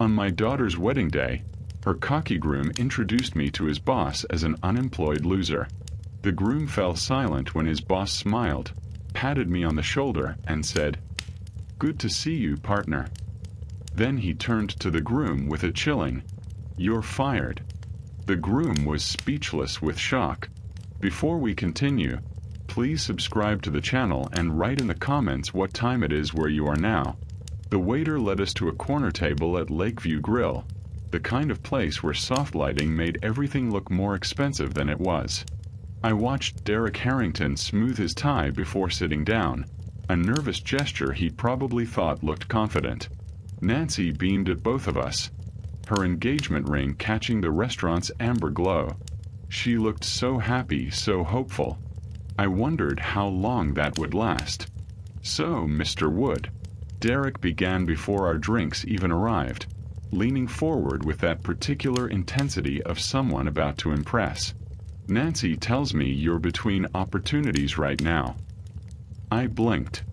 On my daughter's wedding day, her cocky groom introduced me to his boss as an unemployed loser. The groom fell silent when his boss smiled, patted me on the shoulder, and said, "Good to see you, partner." Then he turned to the groom with a chilling, "You're fired." The groom was speechless with shock. Before we continue, please subscribe to the channel and write in the comments what time it is where you are now. The waiter led us to a corner table at Lakeview Grill, the kind of place where soft lighting made everything look more expensive than it was. I watched Derek Harrington smooth his tie before sitting down, a nervous gesture he probably thought looked confident. Nancy beamed at both of us, her engagement ring catching the restaurant's amber glow. She looked so happy, so hopeful. I wondered how long that would last. "So, Mr. Wood," Derek began before our drinks even arrived, leaning forward with that particular intensity of someone about to impress. "Nancy tells me you're between opportunities right now." I blinked.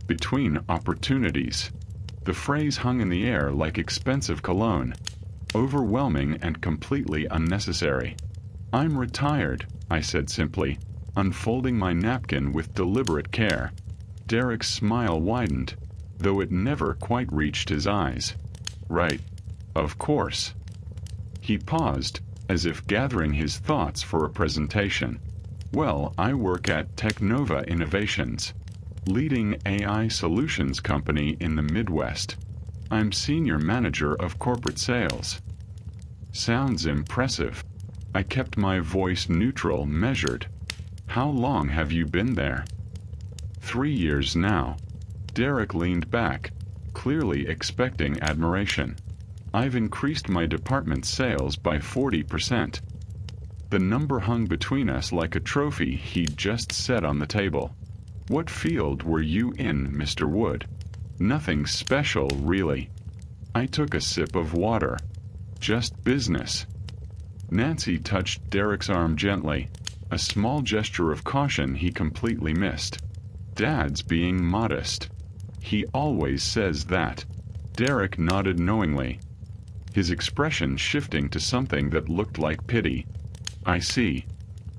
Between opportunities. The phrase hung in the air like expensive cologne, overwhelming and completely unnecessary. "I'm retired," I said simply, unfolding my napkin with deliberate care. Derek's smile widened, though it never quite reached his eyes. "Right. Of course." He paused, as if gathering his thoughts for a presentation. "Well, I work at Technova Innovations, leading AI solutions company in the Midwest. I'm senior manager of corporate sales." "Sounds impressive." I kept my voice neutral, measured. "How long have you been there?" 3 years now." Derek leaned back, clearly expecting admiration. "I've increased my department's sales by 40%. The number hung between us like a trophy he'd just set on the table. "What field were you in, Mr. Wood?" "Nothing special, really." I took a sip of water. "Just business." Nancy touched Derek's arm gently, a small gesture of caution he completely missed. "Dad's being modest. He always says that." Derek nodded knowingly, his expression shifting to something that looked like pity. "I see.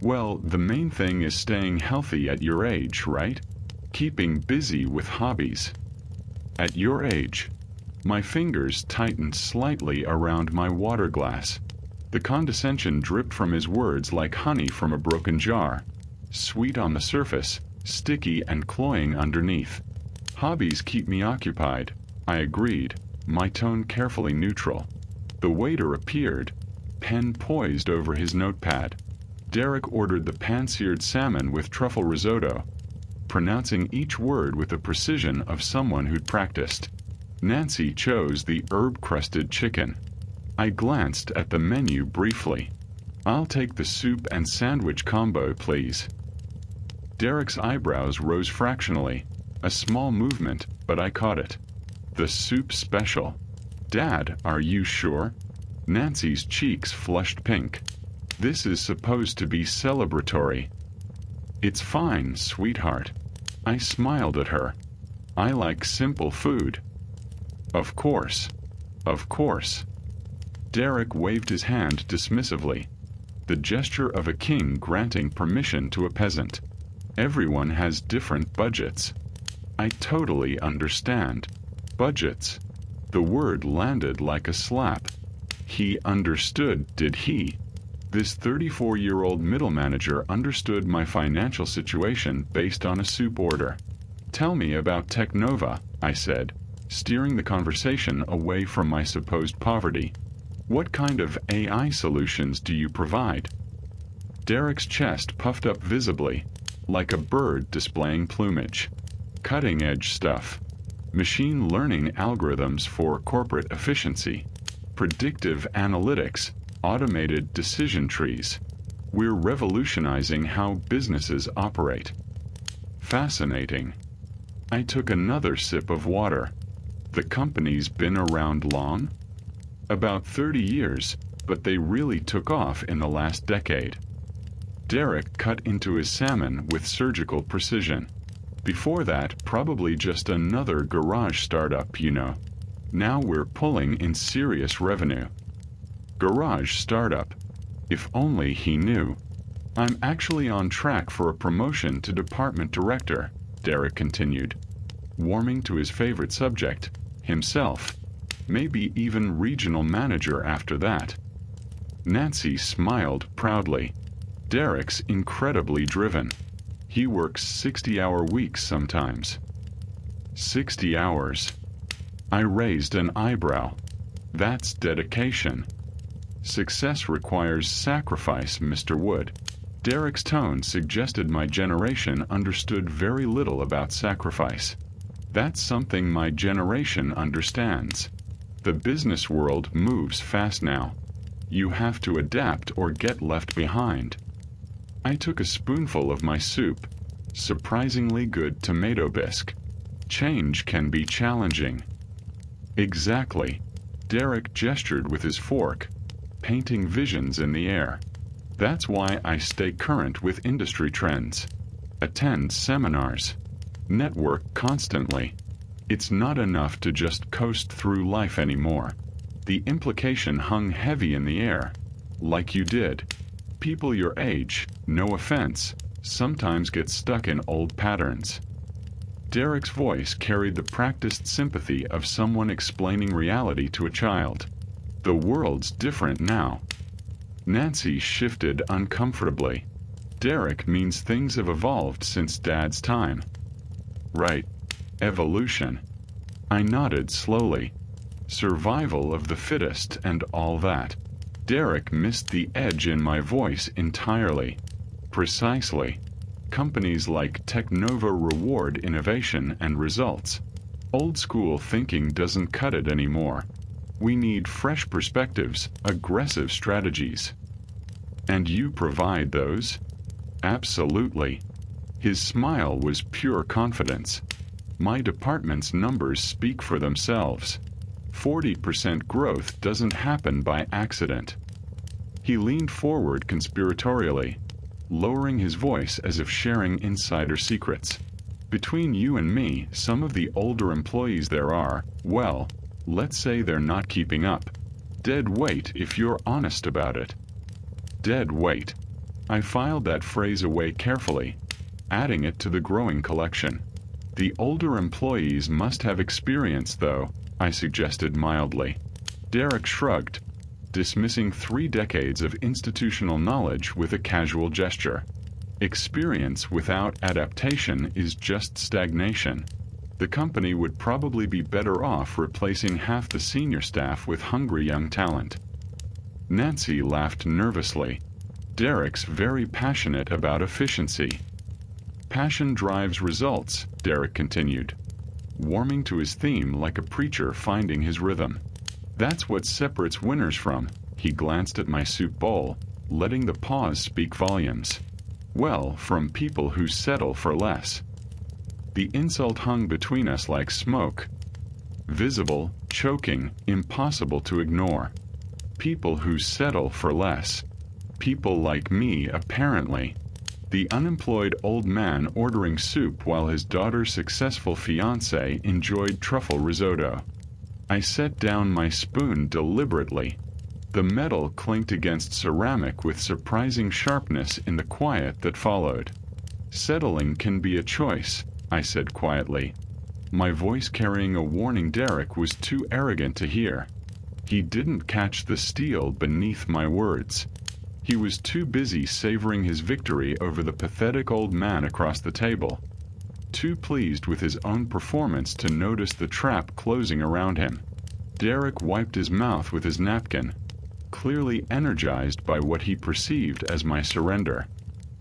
Well, the main thing is staying healthy at your age, right? Keeping busy with hobbies." "At your age." My fingers tightened slightly around my water glass. The condescension dripped from his words like honey from a broken jar, sweet on the surface, sticky and cloying underneath. "Hobbies keep me occupied," I agreed, my tone carefully neutral. The waiter appeared, pen poised over his notepad. Derek ordered the pan-seared salmon with truffle risotto, pronouncing each word with the precision of someone who'd practiced. Nancy chose the herb-crusted chicken. I glanced at the menu briefly. "I'll take the soup and sandwich combo, please." Derek's eyebrows rose fractionally, a small movement, but I caught it. "The soup special." "Dad, are you sure?" Nancy's cheeks flushed pink. "This is supposed to be celebratory." "It's fine, sweetheart." I smiled at her. "I like simple food." "Of course. Of course." Derek waved his hand dismissively, the gesture of a king granting permission to a peasant. "Everyone has different budgets." "I totally understand." "Budgets." The word landed like a slap. He understood, did he? This 34-year-old middle manager understood my financial situation based on a soup order. "Tell me about Technova," I said, steering the conversation away from my supposed poverty. "What kind of AI solutions do you provide?" Derek's chest puffed up visibly, like a bird displaying plumage. "Cutting-edge stuff. Machine learning algorithms for corporate efficiency. Predictive analytics, automated decision trees. We're revolutionizing how businesses operate." "Fascinating." I took another sip of water. "The company's been around long?" "About 30 years, but they really took off in the last decade." Derek cut into his salmon with surgical precision. "Before that, probably just another garage startup, you know." Now we're pulling in serious revenue. Garage startup. If only he knew. I'm actually on track for a promotion to department director, Derek continued, warming to his favorite subject, himself. Maybe even regional manager after that. Nancy smiled proudly. Derek's incredibly driven. He works 60-hour weeks sometimes. 60 hours. I raised an eyebrow. That's dedication. Success requires sacrifice, Mr. Wood. Derek's tone suggested my generation understood very little about sacrifice. That's something my generation understands. The business world moves fast now. You have to adapt or get left behind. I took a spoonful of my soup. Surprisingly good tomato bisque. Change can be challenging. Exactly. Derek gestured with his fork, painting visions in the air. That's why I stay current with industry trends. Attend seminars. Network constantly. It's not enough to just coast through life anymore. The implication hung heavy in the air. Like you did. People your age, no offense, sometimes get stuck in old patterns. Derek's voice carried the practiced sympathy of someone explaining reality to a child. The world's different now. Nancy shifted uncomfortably. Derek means things have evolved since Dad's time. Right. Evolution. I nodded slowly. Survival of the fittest and all that. Derek missed the edge in my voice entirely. Precisely. Companies like Technova reward innovation and results. Old school thinking doesn't cut it anymore. We need fresh perspectives, aggressive strategies. And you provide those? Absolutely. His smile was pure confidence. My department's numbers speak for themselves. 40% growth doesn't happen by accident. He leaned forward conspiratorially, lowering his voice as if sharing insider secrets. Between you and me, some of the older employees there are, well, let's say they're not keeping up. Dead weight if you're honest about it. Dead weight. I filed that phrase away carefully, adding it to the growing collection. The older employees must have experience, though, I suggested mildly. Derek shrugged, dismissing 3 decades of institutional knowledge with a casual gesture. Experience without adaptation is just stagnation. The company would probably be better off replacing half the senior staff with hungry young talent. Nancy laughed nervously. Derek's very passionate about efficiency. Passion drives results, Derek continued, warming to his theme like a preacher finding his rhythm. That's what separates winners from. He glanced at my soup bowl, letting the pause speak volumes. Well, from people who settle for less. The insult hung between us like smoke. Visible, choking, impossible to ignore. People who settle for less. People like me, apparently. The unemployed old man ordering soup while his daughter's successful fiancé enjoyed truffle risotto. I set down my spoon deliberately. The metal clinked against ceramic with surprising sharpness in the quiet that followed. Settling can be a choice, I said quietly. My voice carrying a warning Derek was too arrogant to hear. He didn't catch the steel beneath my words. He was too busy savoring his victory over the pathetic old man across the table. Too pleased with his own performance to notice the trap closing around him. Derek wiped his mouth with his napkin, clearly energized by what he perceived as my surrender.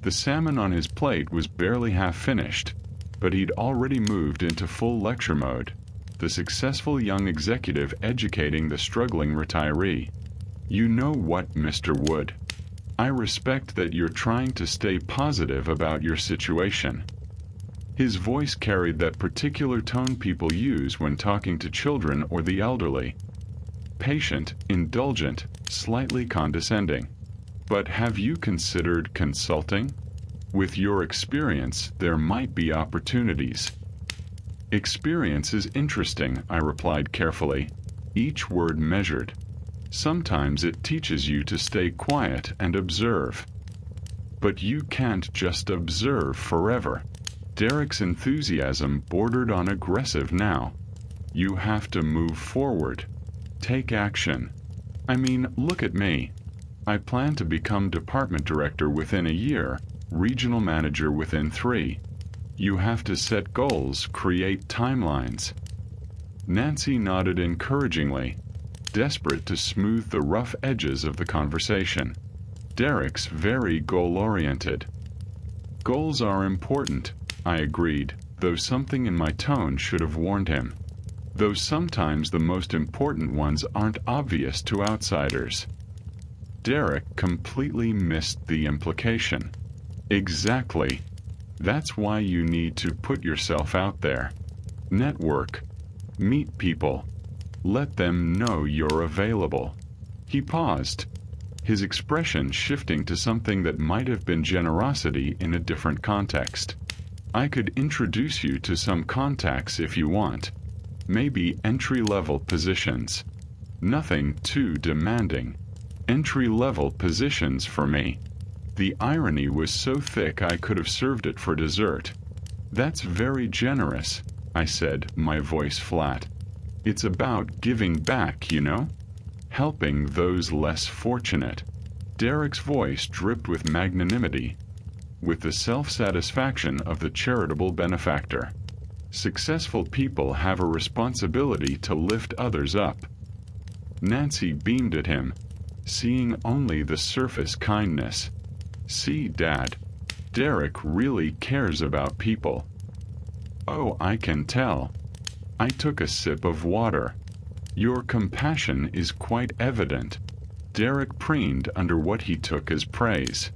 The salmon on his plate was barely half finished, but he'd already moved into full lecture mode, the successful young executive educating the struggling retiree. You know what, Mr. Wood? I respect that you're trying to stay positive about your situation. His voice carried that particular tone people use when talking to children or the elderly. Patient, indulgent, slightly condescending. But have you considered consulting? With your experience, there might be opportunities. Experience is interesting, I replied carefully, each word measured. Sometimes it teaches you to stay quiet and observe. But you can't just observe forever. Derek's enthusiasm bordered on aggressive now. You have to move forward. Take action. I mean, look at me. I plan to become department director within a year, regional manager within 3. You have to set goals, create timelines. Nancy nodded encouragingly, desperate to smooth the rough edges of the conversation. Derek's very goal-oriented. Goals are important, I agreed, though something in my tone should have warned him. Though sometimes the most important ones aren't obvious to outsiders. Derek completely missed the implication. Exactly. That's why you need to put yourself out there. Network. Meet people. Let them know you're available. He paused, his expression shifting to something that might have been generosity in a different context. I could introduce you to some contacts if you want. Maybe entry-level positions. Nothing too demanding. Entry-level positions for me. The irony was so thick I could have served it for dessert. That's very generous, I said, my voice flat. It's about giving back, you know? Helping those less fortunate. Derek's voice dripped with magnanimity, with the self-satisfaction of the charitable benefactor. Successful people have a responsibility to lift others up. Nancy beamed at him, seeing only the surface kindness. See, Dad, Derek really cares about people. Oh, I can tell. I took a sip of water. Your compassion is quite evident. Derek preened under what he took as praise.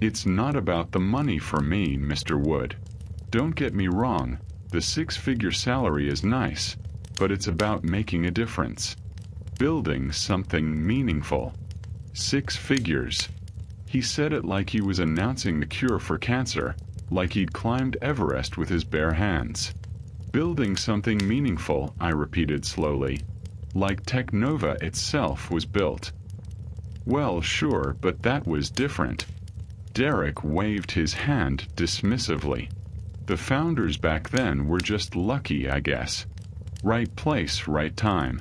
It's not about the money for me, Mr. Wood. Don't get me wrong, the 6-figure salary is nice, but it's about making a difference. Building something meaningful. 6 figures. He said it like he was announcing the cure for cancer, like he'd climbed Everest with his bare hands. Building something meaningful, I repeated slowly, like Technova itself was built. Well, sure, but that was different. Derek waved his hand dismissively. The founders back then were just lucky, I guess. Right place, right time.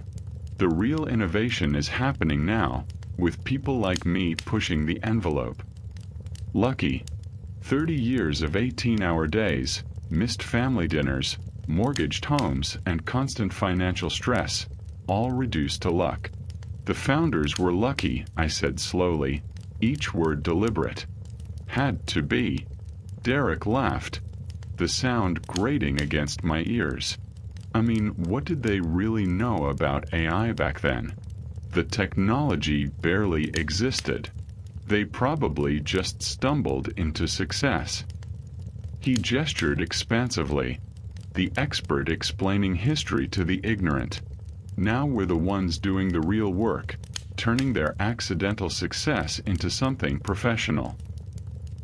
The real innovation is happening now, with people like me pushing the envelope. Lucky. 30 years of 18-hour days, missed family dinners, mortgaged homes, and constant financial stress, all reduced to luck. The founders were lucky, I said slowly, each word deliberate. Had to be. Derek laughed, the sound grating against my ears. I mean, what did they really know about AI back then? The technology barely existed. They probably just stumbled into success. He gestured expansively, the expert explaining history to the ignorant. Now we're the ones doing the real work, turning their accidental success into something professional.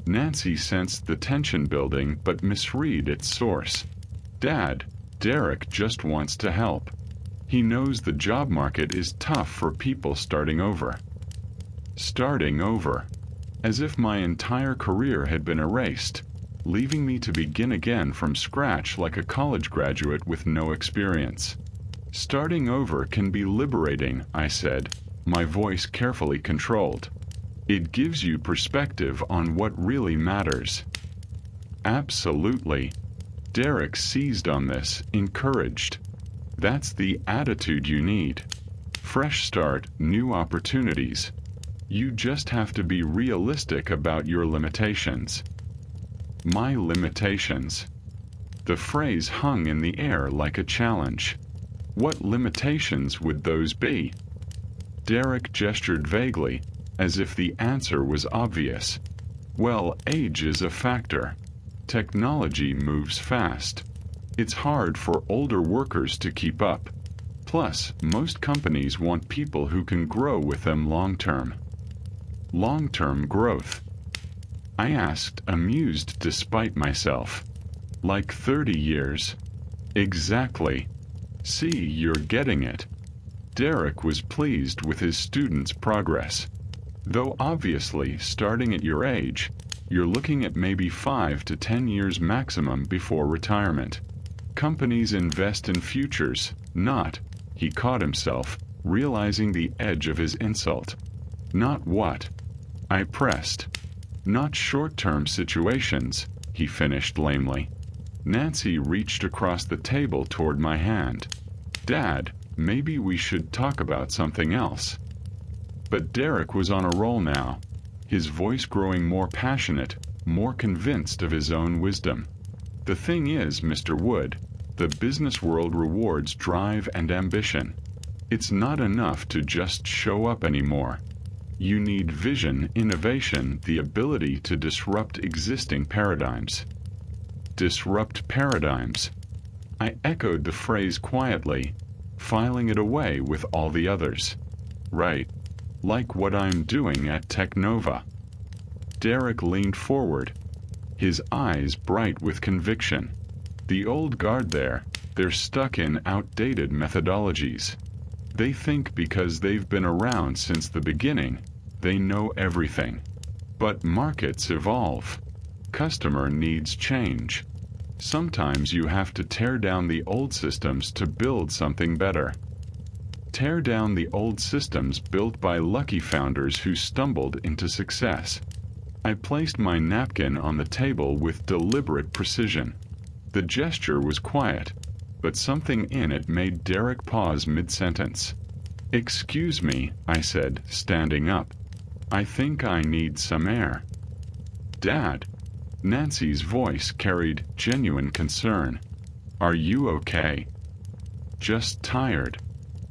Nancy sensed the tension building but misread its source. Dad, Derek just wants to help. He knows the job market is tough for people starting over. Starting over. As if my entire career had been erased, leaving me to begin again from scratch like a college graduate with no experience. Starting over can be liberating, I said, my voice carefully controlled. It gives you perspective on what really matters. Absolutely. Derek seized on this, encouraged. That's the attitude you need. Fresh start, new opportunities. You just have to be realistic about your limitations. My limitations. The phrase hung in the air like a challenge. What limitations would those be? Derek gestured vaguely, as if the answer was obvious. Well, age is a factor. Technology moves fast. It's hard for older workers to keep up. Plus, most companies want people who can grow with them long-term. Long-term growth. I asked, amused despite myself. Like 30 years? Exactly. See, you're getting it. Derek was pleased with his students' progress. Though obviously, starting at your age, you're looking at maybe 5 to 10 years maximum before retirement. Companies invest in futures, not, he caught himself, realizing the edge of his insult. Not what? I pressed. Not short-term situations, he finished lamely. Nancy reached across the table toward my hand. Dad, maybe we should talk about something else. But Derek was on a roll now, his voice growing more passionate, more convinced of his own wisdom. The thing is, Mr. Wood, the business world rewards drive and ambition. It's not enough to just show up anymore. You need vision, innovation, the ability to disrupt existing paradigms. Disrupt paradigms. I echoed the phrase quietly, filing it away with all the others. Right. Like what I'm doing at Technova. Derek leaned forward, his eyes bright with conviction. The old guard there, they're stuck in outdated methodologies. They think because they've been around since the beginning, they know everything. But markets evolve. Customer needs change. Sometimes you have to tear down the old systems to build something better. Tear down the old systems built by lucky founders who stumbled into success. I placed my napkin on the table with deliberate precision. The gesture was quiet, but something in it made Derek pause mid-sentence. Excuse me, I said, standing up. I think I need some air. Dad. Nancy's voice carried genuine concern. Are you okay? Just tired.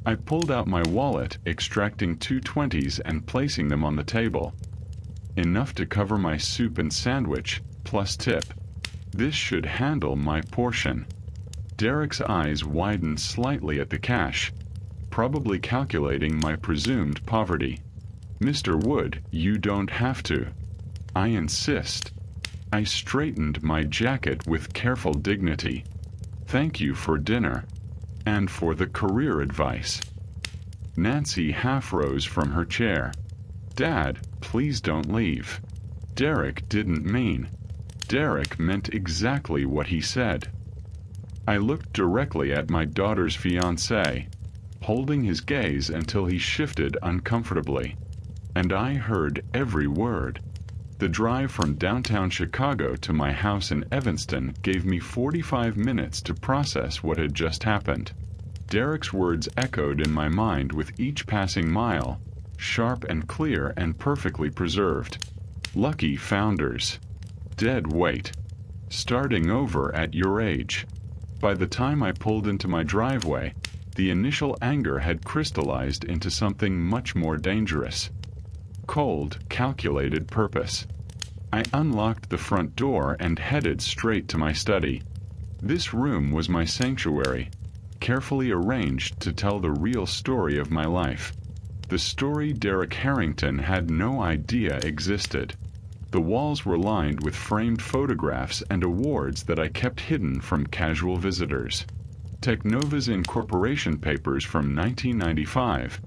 I pulled out my wallet, extracting 2 20s and placing them on the table. Enough to cover my soup and sandwich, plus tip. This should handle my portion. Derek's eyes widened slightly at the cash, probably calculating my presumed poverty. Mr. Wood, you don't have to. I insist. I straightened my jacket with careful dignity. Thank you for dinner. And for the career advice. Nancy half rose from her chair. Dad, please don't leave. Derek didn't mean. Derek meant exactly what he said. I looked directly at my daughter's fiancé, holding his gaze until he shifted uncomfortably. And I heard every word. The drive from downtown Chicago to my house in Evanston gave me 45 minutes to process what had just happened. Derek's words echoed in my mind with each passing mile, sharp and clear and perfectly preserved. Lucky founders. Dead weight. Starting over at your age. By the time I pulled into my driveway, the initial anger had crystallized into something much more dangerous. Cold, calculated purpose. I unlocked the front door and headed straight to my study. This room was my sanctuary, carefully arranged to tell the real story of my life. The story Derek Harrington had no idea existed. The walls were lined with framed photographs and awards that I kept hidden from casual visitors. Technova's incorporation papers from 1995,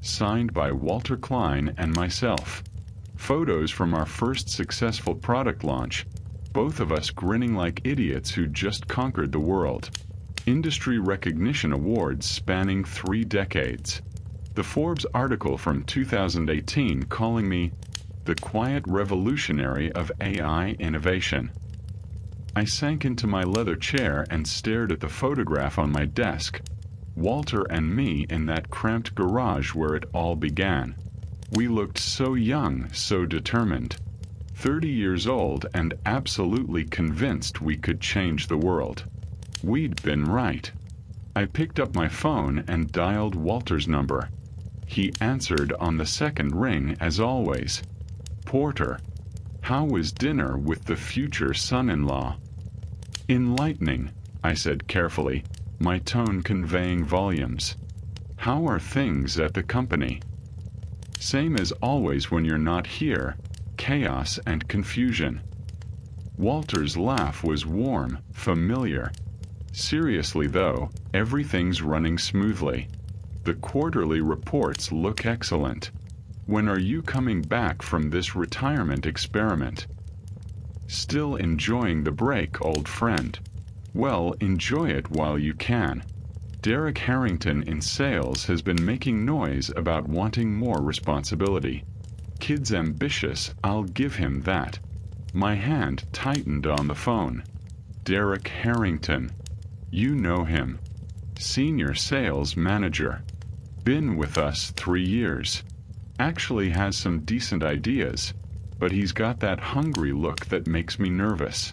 signed by Walter Klein and myself. Photos from our first successful product launch, both of us grinning like idiots who just conquered the world. Industry recognition awards spanning 3 decades. The Forbes article from 2018 calling me the quiet revolutionary of AI innovation. I sank into my leather chair and stared at the photograph on my desk. Walter and me in that cramped garage where it all began. We looked so young, so determined. 30 years old and absolutely convinced we could change the world. We'd been right. I picked up my phone and dialed Walter's number. He answered on the second ring as always. Porter. How was dinner with the future son-in-law? Enlightening, I said carefully, my tone conveying volumes. How are things at the company? Same as always when you're not here, chaos and confusion. Walter's laugh was warm, familiar. Seriously though, everything's running smoothly. The quarterly reports look excellent. When are you coming back from this retirement experiment? Still enjoying the break, old friend? Well, enjoy it while you can. Derek Harrington in sales has been making noise about wanting more responsibility. Kid's ambitious, I'll give him that. My hand tightened on the phone. Derek Harrington. You know him. Senior sales manager. Been with us 3 years. Actually has some decent ideas, but he's got that hungry look that makes me nervous.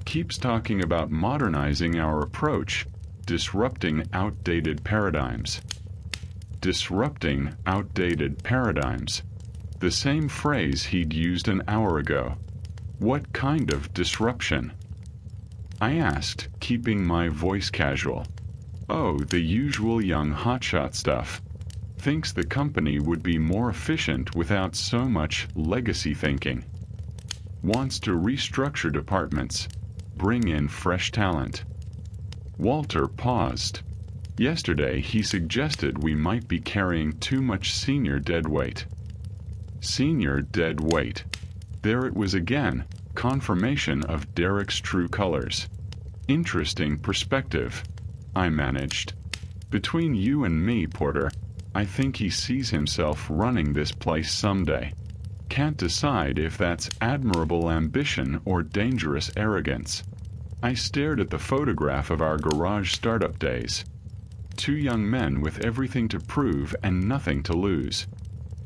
Keeps talking about modernizing our approach, disrupting outdated paradigms. Disrupting outdated paradigms. The same phrase he'd used an hour ago. What kind of disruption? I asked, keeping my voice casual. Oh, the usual young hotshot stuff. Thinks the company would be more efficient without so much legacy thinking. Wants to restructure departments, bring in fresh talent. Walter paused. Yesterday he suggested we might be carrying too much senior deadweight. Senior deadweight. There it was again, confirmation of Derek's true colors. Interesting perspective, I managed. Between you and me, Porter, I think he sees himself running this place someday. Can't decide if that's admirable ambition or dangerous arrogance. I stared at the photograph of our garage startup days. 2 young men with everything to prove and nothing to lose.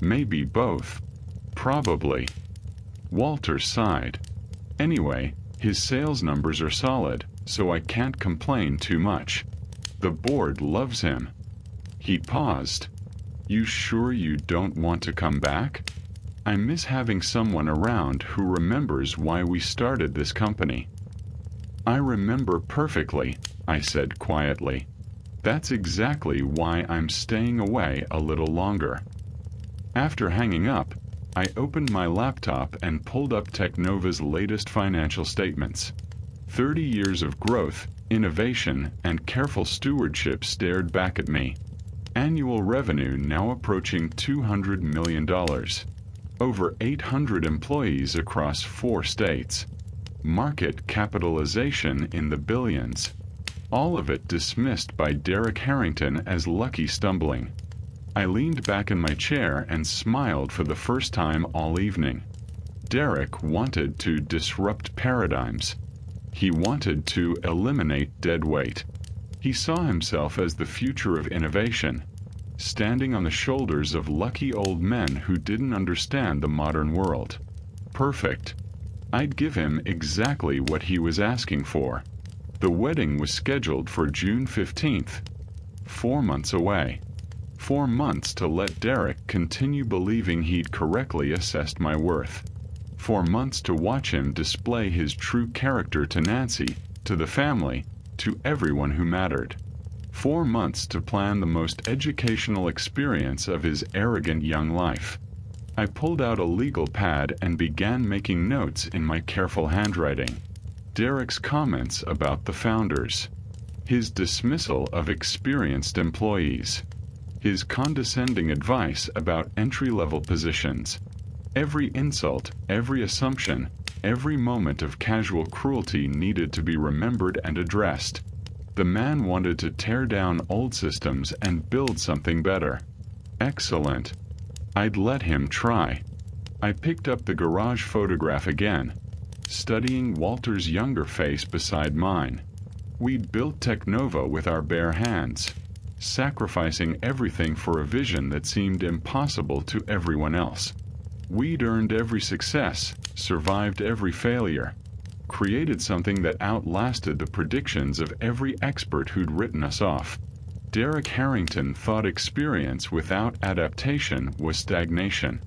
Maybe both. Probably. Walter sighed. Anyway, his sales numbers are solid, so I can't complain too much. The board loves him. He paused. You sure you don't want to come back? I miss having someone around who remembers why we started this company. I remember perfectly, I said quietly. That's exactly why I'm staying away a little longer. After hanging up, I opened my laptop and pulled up Technova's latest financial statements. 30 years of growth, innovation, and careful stewardship stared back at me. Annual revenue now approaching $200 million. Over 800 employees across 4 states. Market capitalization in the billions. All of it dismissed by Derek Harrington as lucky stumbling. I leaned back in my chair and smiled for the first time all evening. Derek wanted to disrupt paradigms. He wanted to eliminate deadweight. He saw himself as the future of innovation, standing on the shoulders of lucky old men who didn't understand the modern world. Perfect. I'd give him exactly what he was asking for. The wedding was scheduled for June 15th. 4 months away. 4 months to let Derek continue believing he'd correctly assessed my worth. 4 months to watch him display his true character to Nancy, to the family, to everyone who mattered. 4 months to plan the most educational experience of his arrogant young life. I pulled out a legal pad and began making notes in my careful handwriting. Derek's comments about the founders. His dismissal of experienced employees. His condescending advice about entry-level positions. Every insult, every assumption, every moment of casual cruelty needed to be remembered and addressed. The man wanted to tear down old systems and build something better. Excellent. I'd let him try. I picked up the garage photograph again, studying Walter's younger face beside mine. We'd built Technova with our bare hands, sacrificing everything for a vision that seemed impossible to everyone else. We'd earned every success, survived every failure, created something that outlasted the predictions of every expert who'd written us off. Derek Harrington thought experience without adaptation was stagnation.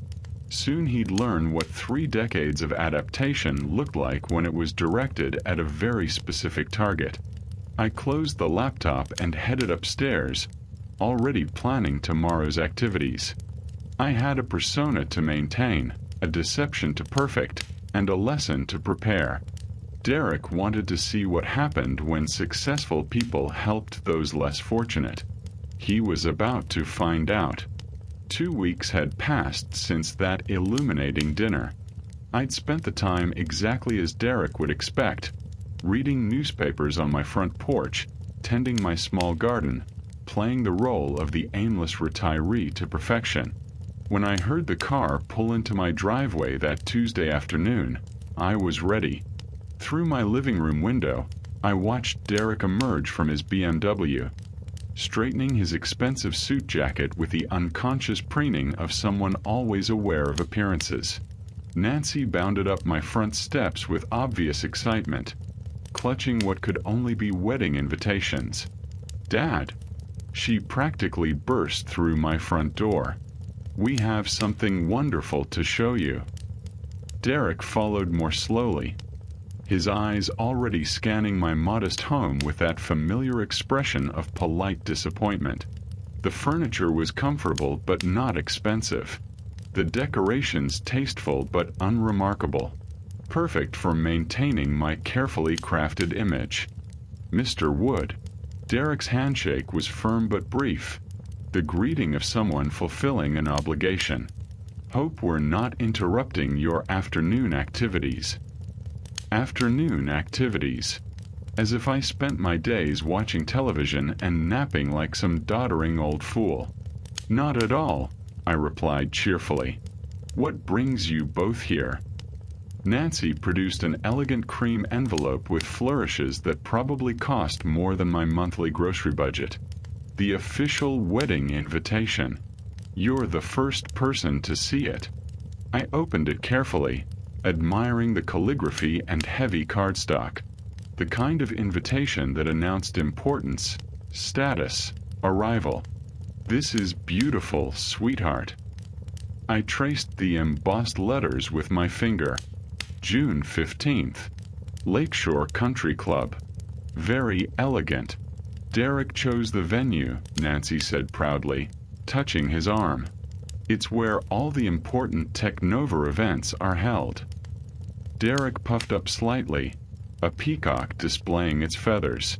Soon he'd learn what 3 decades of adaptation looked like when it was directed at a very specific target. I closed the laptop and headed upstairs, already planning tomorrow's activities. I had a persona to maintain, a deception to perfect, and a lesson to prepare. Derek wanted to see what happened when successful people helped those less fortunate. He was about to find out. 2 weeks had passed since that illuminating dinner. I'd spent the time exactly as Derek would expect, reading newspapers on my front porch, tending my small garden, playing the role of the aimless retiree to perfection. When I heard the car pull into my driveway that Tuesday afternoon, I was ready. Through my living room window, I watched Derek emerge from his BMW, straightening his expensive suit jacket with the unconscious preening of someone always aware of appearances. Nancy bounded up my front steps with obvious excitement, clutching what could only be wedding invitations. "Dad!" She practically burst through my front door. "We have something wonderful to show you." Derek followed more slowly, his eyes already scanning my modest home with that familiar expression of polite disappointment. The furniture was comfortable but not expensive. The decorations tasteful but unremarkable, perfect for maintaining my carefully crafted image. "Mr. Wood." Derek's handshake was firm but brief, the greeting of someone fulfilling an obligation. "Hope we're not interrupting your afternoon activities." Afternoon activities. As if I spent my days watching television and napping like some doddering old fool. "Not at all," I replied cheerfully. "What brings you both here?" Nancy produced an elegant cream envelope with flourishes that probably cost more than my monthly grocery budget. "The official wedding invitation. You're the first person to see it." I opened it carefully, admiring the calligraphy and heavy cardstock. The kind of invitation that announced importance, status, arrival. "This is beautiful, sweetheart." I traced the embossed letters with my finger. June 15th. Lakeshore Country Club. Very elegant. "Derek chose the venue," Nancy said proudly, touching his arm. "It's where all the important Technova events are held." Derek puffed up slightly, a peacock displaying its feathers.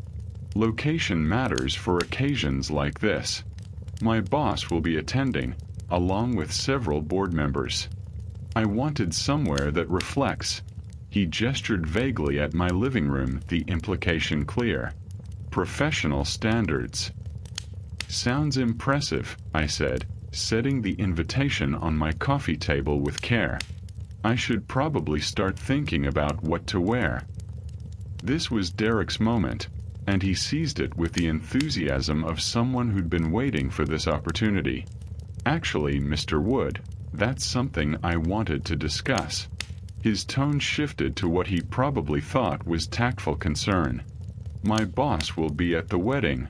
"Location matters for occasions like this. My boss will be attending, along with several board members. I wanted somewhere that reflects." He gestured vaguely at my living room, the implication clear. "Professional standards." "Sounds impressive," I said, setting the invitation on my coffee table with care. "I should probably start thinking about what to wear." This was Derek's moment, and he seized it with the enthusiasm of someone who'd been waiting for this opportunity. "Actually, Mr. Wood, that's something I wanted to discuss." His tone shifted to what he probably thought was tactful concern. "My boss will be at the wedding.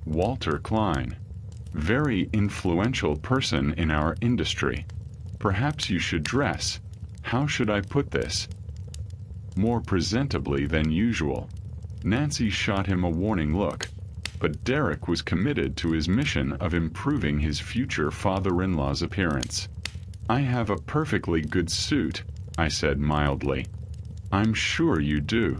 Walter Klein. Very influential person in our industry. Perhaps you should dress, how should I put this, more presentably than usual." Nancy shot him a warning look, but Derek was committed to his mission of improving his future father-in-law's appearance. "I have a perfectly good suit," I said mildly. "I'm sure you do."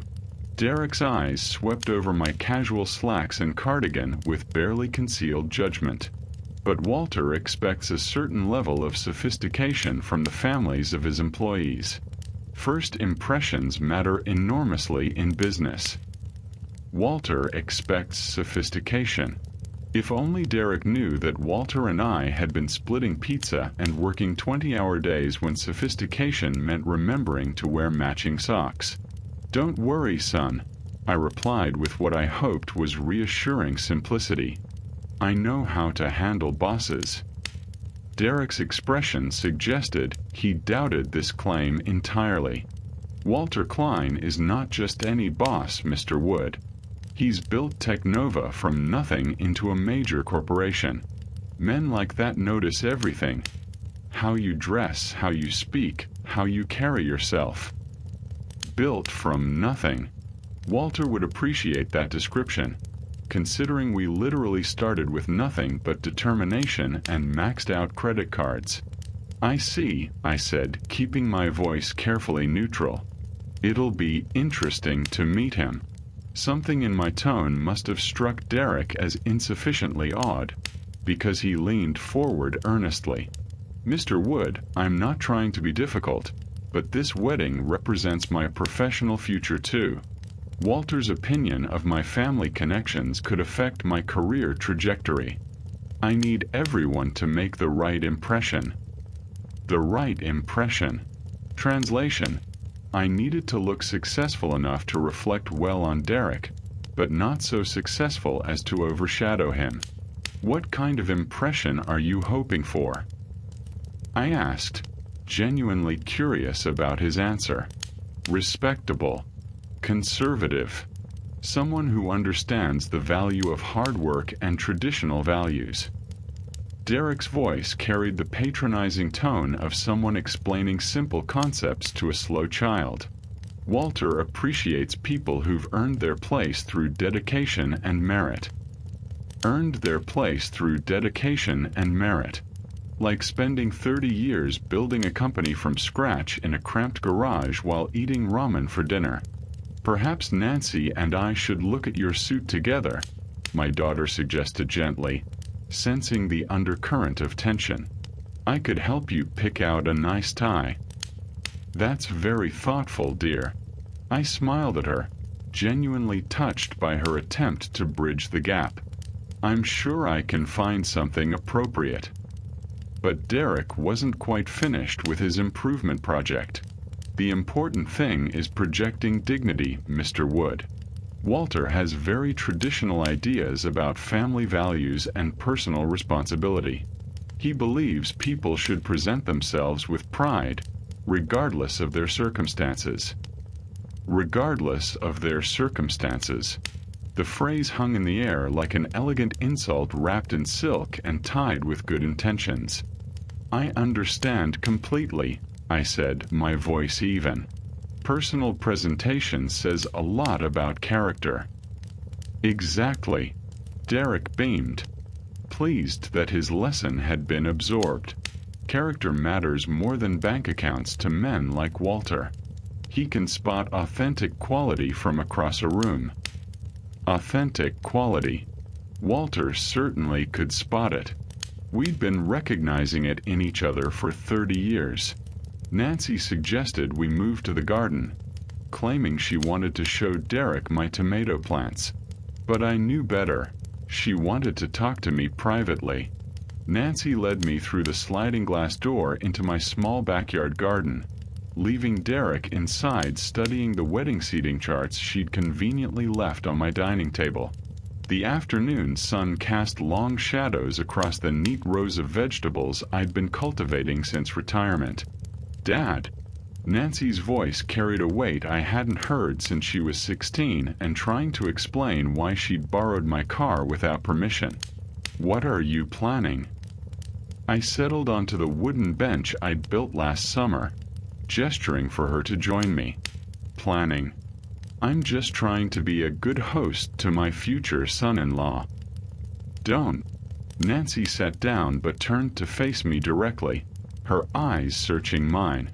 Derek's eyes swept over my casual slacks and cardigan with barely concealed judgment. "But Walter expects a certain level of sophistication from the families of his employees. First impressions matter enormously in business." Walter expects sophistication. If only Derek knew that Walter and I had been splitting pizza and working 20-hour days when sophistication meant remembering to wear matching socks. "Don't worry, son," I replied with what I hoped was reassuring simplicity. "I know how to handle bosses." Derek's expression suggested he doubted this claim entirely. "Walter Klein is not just any boss, Mr. Wood. He's built Technova from nothing into a major corporation. Men like that notice everything. How you dress, how you speak, how you carry yourself. Built from nothing." Walter would appreciate that description, considering we literally started with nothing but determination and maxed out credit cards. "I see," I said, keeping my voice carefully neutral. "It'll be interesting to meet him." Something in my tone must have struck Derek as insufficiently odd. because he leaned forward earnestly. "Mr. Wood, I'm not trying to be difficult, but this wedding represents my professional future too. Walter's opinion of my family connections could affect my career trajectory. I need everyone to make the right impression." The right impression. Translation: I needed to look successful enough to reflect well on Derek, but not so successful as to overshadow him. "What kind of impression are you hoping for?" I asked, genuinely curious about his answer. "Respectable. Conservative. Someone who understands the value of hard work and traditional values." Derek's voice carried the patronizing tone of someone explaining simple concepts to a slow child. "Walter appreciates people who've earned their place through dedication and merit." Earned their place through dedication and merit. Like spending 30 years building a company from scratch in a cramped garage while eating ramen for dinner. "Perhaps Nancy and I should look at your suit together," my daughter suggested gently, sensing the undercurrent of tension. "I could help you pick out a nice tie." "That's very thoughtful, dear." I smiled at her, genuinely touched by her attempt to bridge the gap. "I'm sure I can find something appropriate." But Derek wasn't quite finished with his improvement project. "The important thing is projecting dignity, Mr. Wood. Walter has very traditional ideas about family values and personal responsibility. He believes people should present themselves with pride, regardless of their circumstances." Regardless of their circumstances. The phrase hung in the air like an elegant insult wrapped in silk and tied with good intentions. "I understand completely," I said, my voice even. "Personal presentation says a lot about character." "Exactly." Derek beamed, pleased that his lesson had been absorbed. Character matters more than bank accounts to men like Walter. He can spot authentic quality from across a room. Authentic quality. Walter certainly could spot it. We'd been recognizing it in each other for 30 years. Nancy suggested we move to the garden, claiming she wanted to show Derek my tomato plants. But I knew better. She wanted to talk to me privately. Nancy led me through the sliding glass door into my small backyard garden, leaving Derek inside studying the wedding seating charts she'd conveniently left on my dining table. The afternoon sun cast long shadows across the neat rows of vegetables I'd been cultivating since retirement. "Dad." Nancy's voice carried a weight I hadn't heard since she was 16 and trying to explain why she'd borrowed my car without permission. "What are you planning?" I settled onto the wooden bench I'd built last summer, gesturing for her to join me. "Planning? I'm just trying to be a good host to my future son-in-law." "Don't." Nancy sat down but turned to face me directly, her eyes searching mine.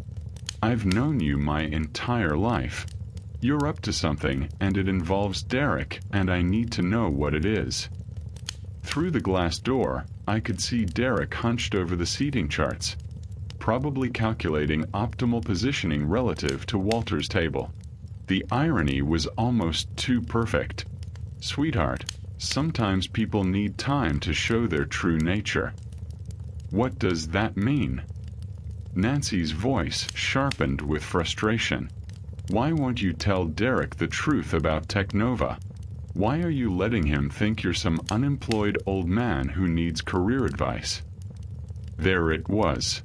"I've known you my entire life. You're up to something, and it involves Derek, and I need to know what it is." Through the glass door, I could see Derek hunched over the seating charts, probably calculating optimal positioning relative to Walter's table. The irony was almost too perfect. "Sweetheart, sometimes people need time to show their true nature." "What does that mean?" Nancy's voice sharpened with frustration. "Why won't you tell Derek the truth about Technova? Why are you letting him think you're some unemployed old man who needs career advice?" There it was.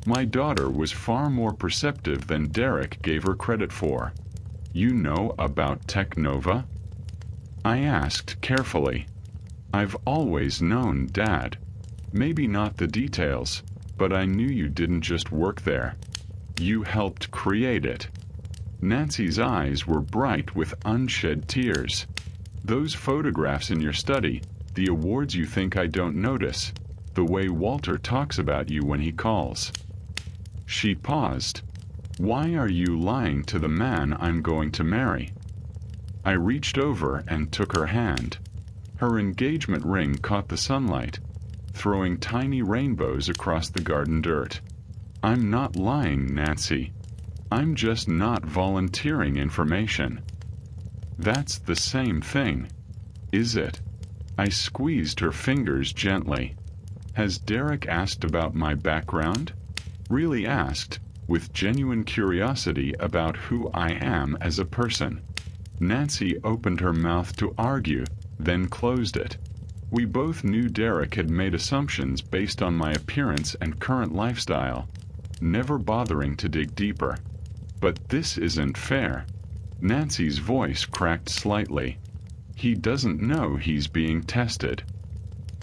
My daughter was far more perceptive than Derek gave her credit for. "You know about Technova?" I asked carefully. "I've always known, Dad. Maybe not the details, but I knew you didn't just work there. You helped create it." Nancy's eyes were bright with unshed tears. "Those photographs in your study, the awards you think I don't notice, the way Walter talks about you when he calls." She paused. "Why are you lying to the man I'm going to marry?" I reached over and took her hand. Her engagement ring caught the sunlight, throwing tiny rainbows across the garden dirt. I'm not lying, Nancy. I'm just not volunteering information. That's the same thing, is it? I squeezed her fingers gently. Has Derek asked about my background? Really asked, with genuine curiosity about who I am as a person. Nancy opened her mouth to argue, then closed it. We both knew Derek had made assumptions based on my appearance and current lifestyle, never bothering to dig deeper. But this isn't fair. Nancy's voice cracked slightly. He doesn't know he's being tested.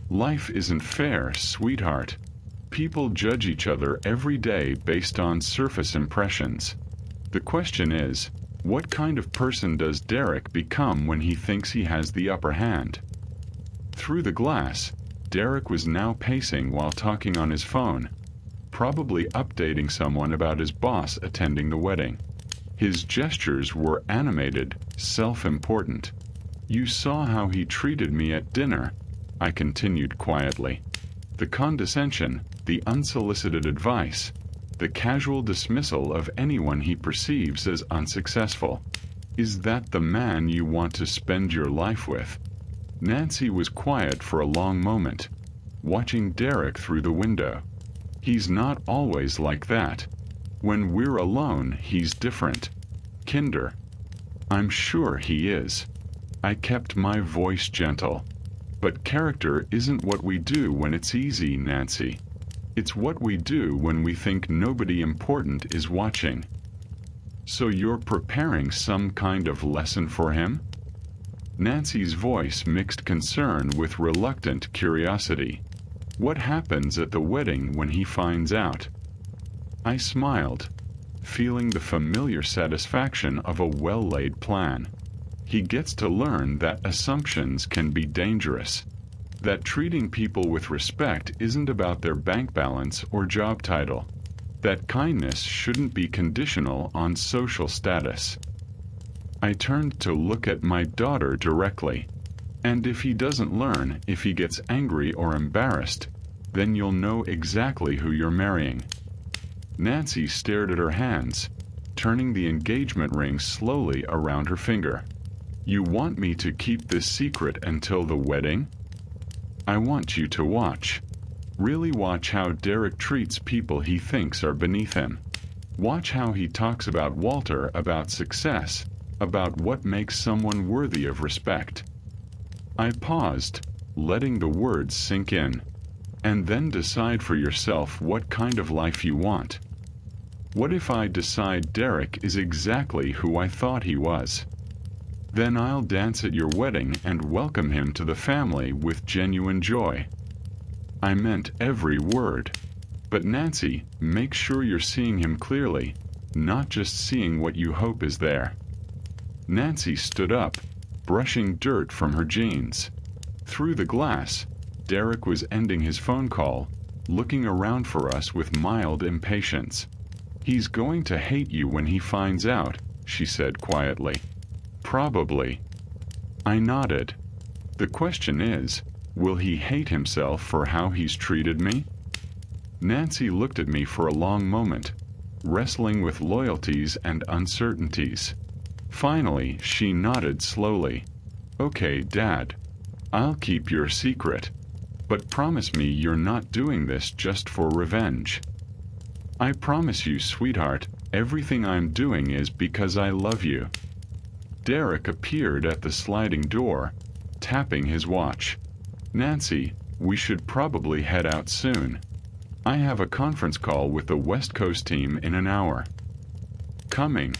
Life isn't fair, sweetheart. People judge each other every day based on surface impressions. The question is, what kind of person does Derek become when he thinks he has the upper hand? Through the glass, Derek was now pacing while talking on his phone, probably updating someone about his boss attending the wedding. His gestures were animated, self-important. You saw how he treated me at dinner, I continued quietly. The condescension, the unsolicited advice, the casual dismissal of anyone he perceives as unsuccessful. Is that the man you want to spend your life with? Nancy was quiet for a long moment, watching Derek through the window. He's not always like that. When we're alone, he's different. Kinder. I'm sure he is. I kept my voice gentle. But character isn't what we do when it's easy, Nancy. It's what we do when we think nobody important is watching. So you're preparing some kind of lesson for him? Nancy's voice mixed concern with reluctant curiosity. What happens at the wedding when he finds out? I smiled, feeling the familiar satisfaction of a well-laid plan. He gets to learn that assumptions can be dangerous, that treating people with respect isn't about their bank balance or job title, that kindness shouldn't be conditional on social status. I turned to look at my daughter directly. And if he doesn't learn, if he gets angry or embarrassed, then you'll know exactly who you're marrying. Nancy stared at her hands, turning the engagement ring slowly around her finger. You want me to keep this secret until the wedding? I want you to watch. Really watch how Derek treats people he thinks are beneath him. Watch how he talks about Walter, about success, about what makes someone worthy of respect. I paused, letting the words sink in. And then decide for yourself what kind of life you want. What if I decide Derek is exactly who I thought he was? Then I'll dance at your wedding and welcome him to the family with genuine joy. I meant every word. But Nancy, make sure you're seeing him clearly, not just seeing what you hope is there. Nancy stood up, brushing dirt from her jeans. Through the glass, Derek was ending his phone call, looking around for us with mild impatience. He's going to hate you when he finds out, she said quietly. Probably. I nodded. The question is, will he hate himself for how he's treated me? Nancy looked at me for a long moment, wrestling with loyalties and uncertainties. Finally, she nodded slowly. Okay, Dad. I'll keep your secret. But promise me you're not doing this just for revenge. I promise you, sweetheart, everything I'm doing is because I love you. Derek appeared at the sliding door, tapping his watch. Nancy, we should probably head out soon. I have a conference call with the West Coast team in an hour. Coming.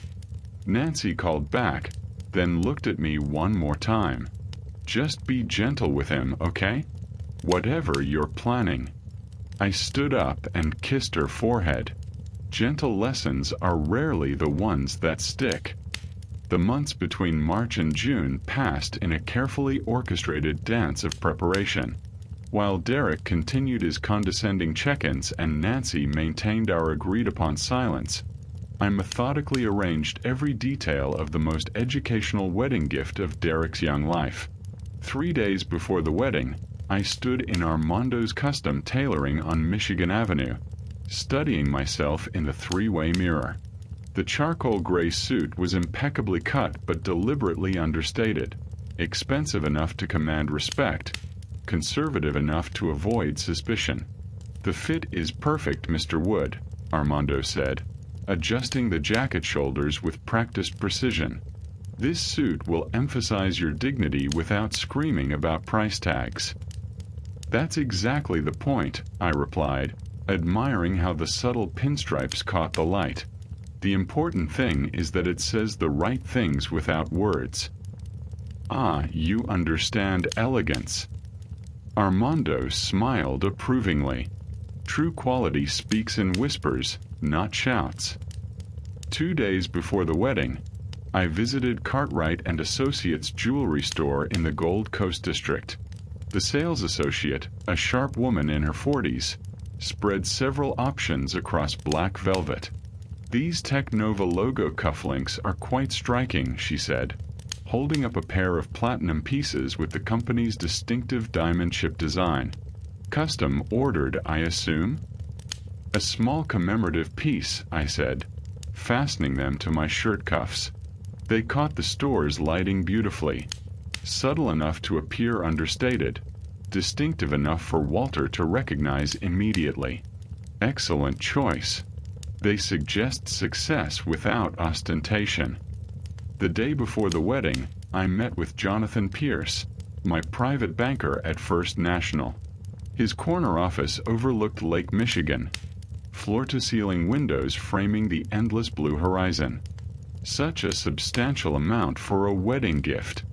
Nancy called back, then looked at me one more time. Just be gentle with him, okay? Whatever you're planning. I stood up and kissed her forehead. Gentle lessons are rarely the ones that stick. The months between March and June passed in a carefully orchestrated dance of preparation. While Derek continued his condescending check-ins and Nancy maintained our agreed-upon silence, I methodically arranged every detail of the most educational wedding gift of Derek's young life. 3 days before the wedding, I stood in Armando's custom tailoring on Michigan Avenue, studying myself in the three-way mirror. The charcoal gray suit was impeccably cut but deliberately understated, expensive enough to command respect, conservative enough to avoid suspicion. "The fit is perfect, Mr. Wood," Armando said, adjusting the jacket shoulders with practiced precision. "This suit will emphasize your dignity without screaming about price tags." "That's exactly the point," I replied, admiring how the subtle pinstripes caught the light. "The important thing is that it says the right things without words." "Ah, you understand elegance." Armando smiled approvingly. True quality speaks in whispers, not shouts. 2 days before the wedding, I visited Cartwright and Associates jewelry store in the Gold Coast district. The sales associate, a sharp woman in her 40s, spread several options across black velvet. "These Tech Nova logo cufflinks are quite striking," she said, holding up a pair of platinum pieces with the company's distinctive diamond chip design. "Custom ordered, I assume?" "A small commemorative piece," I said, fastening them to my shirt cuffs. They caught the store's lighting beautifully, subtle enough to appear understated, distinctive enough for Walter to recognize immediately. "Excellent choice. They suggest success without ostentation." The day before the wedding, I met with Jonathan Pierce, my private banker at First National. His corner office overlooked Lake Michigan, floor-to-ceiling windows framing the endless blue horizon. Such a substantial amount for a wedding gift.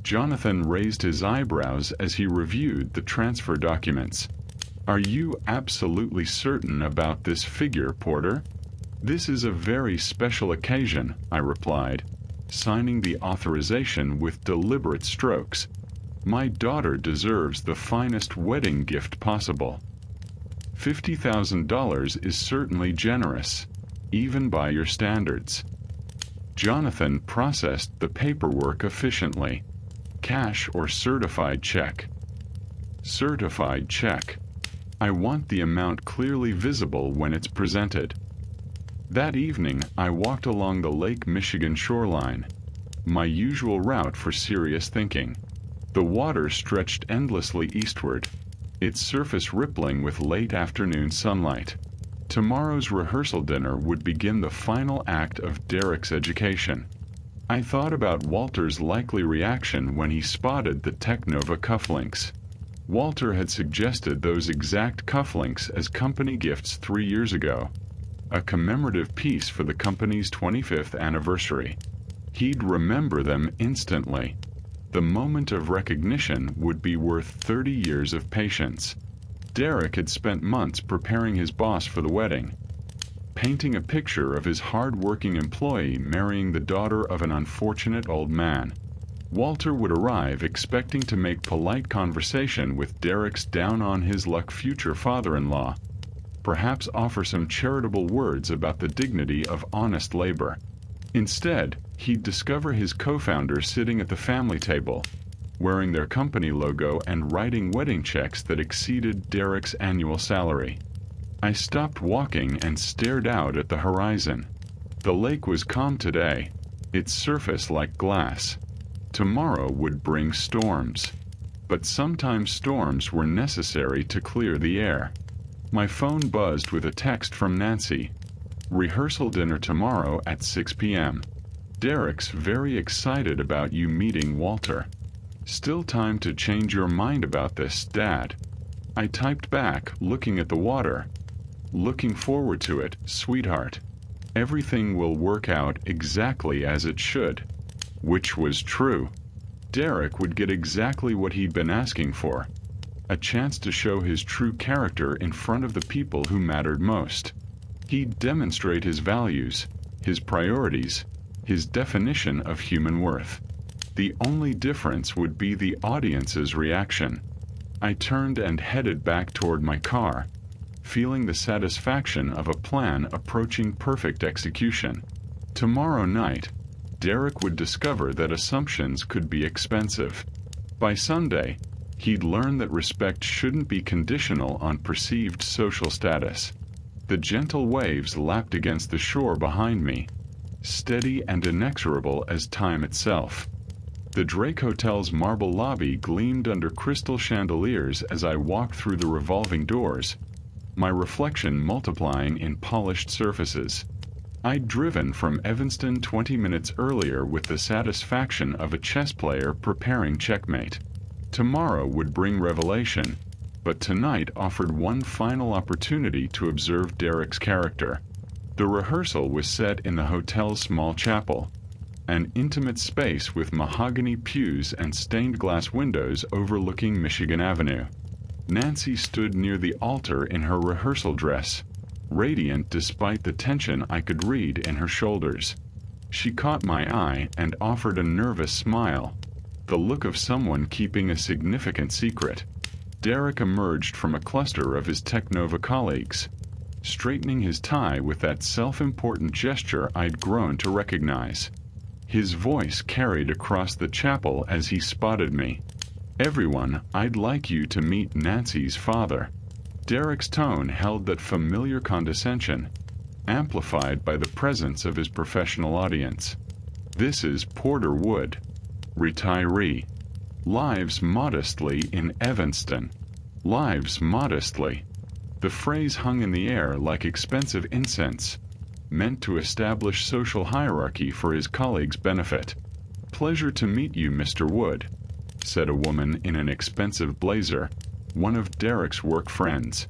Jonathan raised his eyebrows as he reviewed the transfer documents. "Are you absolutely certain about this figure, Porter?" "This is a very special occasion," I replied, signing the authorization with deliberate strokes. "My daughter deserves the finest wedding gift possible." $50,000 is certainly generous, even by your standards. Jonathan processed the paperwork efficiently. "Cash or certified check?" "Certified check. I want the amount clearly visible when it's presented." That evening, I walked along the Lake Michigan shoreline, my usual route for serious thinking. The water stretched endlessly eastward, its surface rippling with late afternoon sunlight. Tomorrow's rehearsal dinner would begin the final act of Derek's education. I thought about Walter's likely reaction when he spotted the Tech Nova cufflinks. Walter had suggested those exact cufflinks as company gifts 3 years ago, a commemorative piece for the company's 25th anniversary. He'd remember them instantly. The moment of recognition would be worth 30 years of patience. Derek had spent months preparing his boss for the wedding, painting a picture of his hard-working employee marrying the daughter of an unfortunate old man. Walter would arrive expecting to make polite conversation with Derek's down-on-his-luck future father-in-law, perhaps offer some charitable words about the dignity of honest labor. Instead, he'd discover his co-founder sitting at the family table, wearing their company logo and writing wedding checks that exceeded Derek's annual salary. I stopped walking and stared out at the horizon. The lake was calm today, its surface like glass. Tomorrow would bring storms. But sometimes storms were necessary to clear the air. My phone buzzed with a text from Nancy. "Rehearsal dinner tomorrow at 6 p.m. Derek's very excited about you meeting Walter. Still time to change your mind about this, Dad." I typed back, looking at the water. "Looking forward to it, sweetheart. Everything will work out exactly as it should." Which was true. Derek would get exactly what he'd been asking for, a chance to show his true character in front of the people who mattered most. He'd demonstrate his values, his priorities, his definition of human worth. The only difference would be the audience's reaction. I turned and headed back toward my car, feeling the satisfaction of a plan approaching perfect execution. Tomorrow night, Derek would discover that assumptions could be expensive. By Sunday, He'd learned that respect shouldn't be conditional on perceived social status. The gentle waves lapped against the shore behind me, steady and inexorable as time itself. The Drake Hotel's marble lobby gleamed under crystal chandeliers as I walked through the revolving doors, my reflection multiplying in polished surfaces. I'd driven from Evanston 20 minutes earlier with the satisfaction of a chess player preparing checkmate. Tomorrow would bring revelation, but tonight offered one final opportunity to observe Derek's character. The rehearsal was set in the hotel's small chapel, an intimate space with mahogany pews and stained glass windows overlooking Michigan Avenue. Nancy stood near the altar in her rehearsal dress, radiant despite the tension I could read in her shoulders. She caught my eye and offered a nervous smile, the look of someone keeping a significant secret. Derek emerged from a cluster of his Technova colleagues, straightening his tie with that self-important gesture I'd grown to recognize. His voice carried across the chapel as he spotted me. "Everyone, I'd like you to meet Nancy's father." Derek's tone held that familiar condescension, amplified by the presence of his professional audience. "This is Porter Wood, retiree. Lives modestly in Evanston. Lives modestly." The phrase hung in the air like expensive incense, meant to establish social hierarchy for his colleagues' benefit. "Pleasure to meet you, Mr. Wood," said a woman in an expensive blazer, one of Derek's work friends.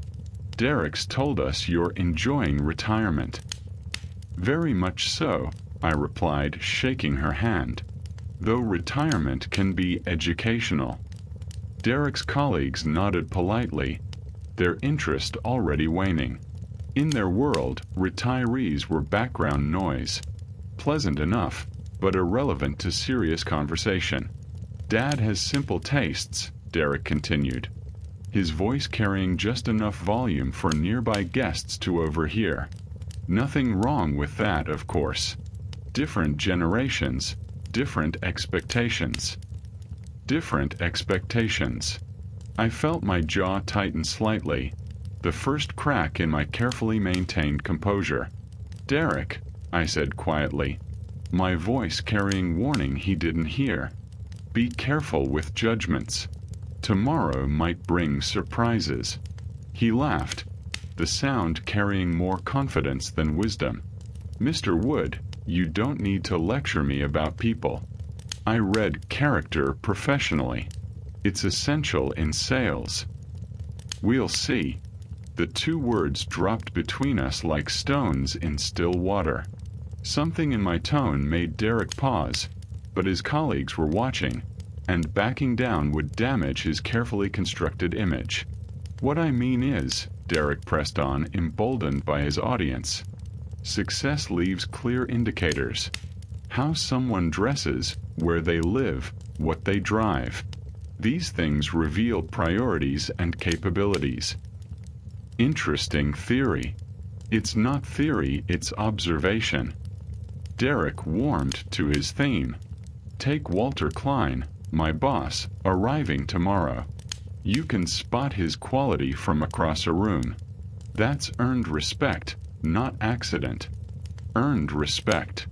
"Derek's told us you're enjoying retirement." "Very much so," I replied, shaking her hand, "though retirement can be educational." Derek's colleagues nodded politely, their interest already waning. In their world, retirees were background noise, pleasant enough, but irrelevant to serious conversation. "Dad has simple tastes," Derek continued, his voice carrying just enough volume for nearby guests to overhear. "Nothing wrong with that, of course. Different generations, different expectations." Different expectations. I felt my jaw tighten slightly, the first crack in my carefully maintained composure. "Derek," I said quietly, my voice carrying warning he didn't hear, "be careful with judgments. Tomorrow might bring surprises." He laughed, the sound carrying more confidence than wisdom. "Mr. Wood, you don't need to lecture me about people. I read character professionally. It's essential in sales." "We'll see." The two words dropped between us like stones in still water. Something in my tone made Derek pause, but his colleagues were watching, and backing down would damage his carefully constructed image. "What I mean is," Derek pressed on, emboldened by his audience, "success leaves clear indicators. How someone dresses, where they live, what they drive. These things reveal priorities and capabilities." Interesting theory. It's not theory, it's observation. Derek warmed to his theme. "Take Walter Klein, my boss, arriving tomorrow. You can spot his quality from across a room. That's earned respect, not accident. Earned respect."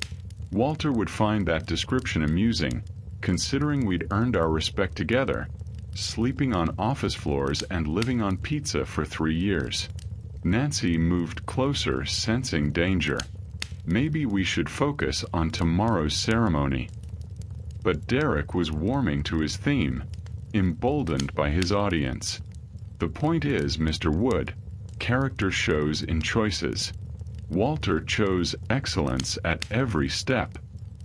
Walter would find that description amusing, considering we'd earned our respect together, sleeping on office floors and living on pizza for 3 years. Nancy moved closer, sensing danger. Maybe we should focus on tomorrow's ceremony. But Derek was warming to his theme, emboldened by his audience. "The point is, Mr. Wood, character shows in choices. Walter chose excellence at every step.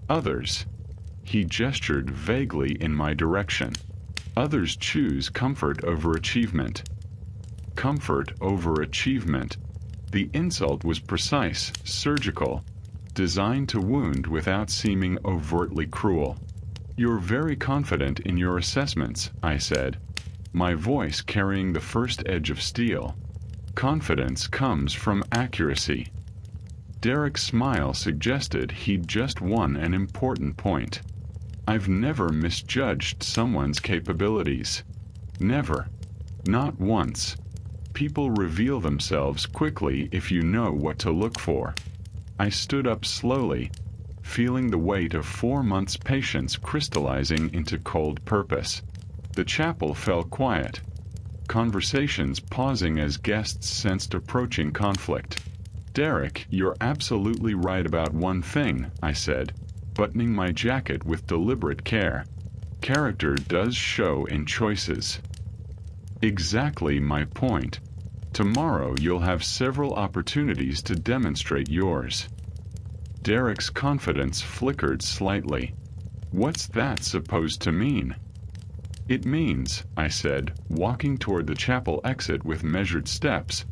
Others," he gestured vaguely in my direction, "others choose comfort over achievement." Comfort over achievement. The insult was precise, surgical, designed to wound without seeming overtly cruel. "You're very confident in your assessments," I said, my voice carrying the first edge of steel. "Confidence comes from accuracy." Derek's smile suggested he'd just won an important point. "I've never misjudged someone's capabilities." Never. Not once. People reveal themselves quickly if you know what to look for. I stood up slowly, feeling the weight of 4 months' patience crystallizing into cold purpose. The chapel fell quiet, conversations pausing as guests sensed approaching conflict. "Derek, you're absolutely right about one thing," I said, buttoning my jacket with deliberate care. "Character does show in choices." "Exactly my point. Tomorrow you'll have several opportunities to demonstrate yours." Derek's confidence flickered slightly. "What's that supposed to mean?" "It means," I said, walking toward the chapel exit with measured steps,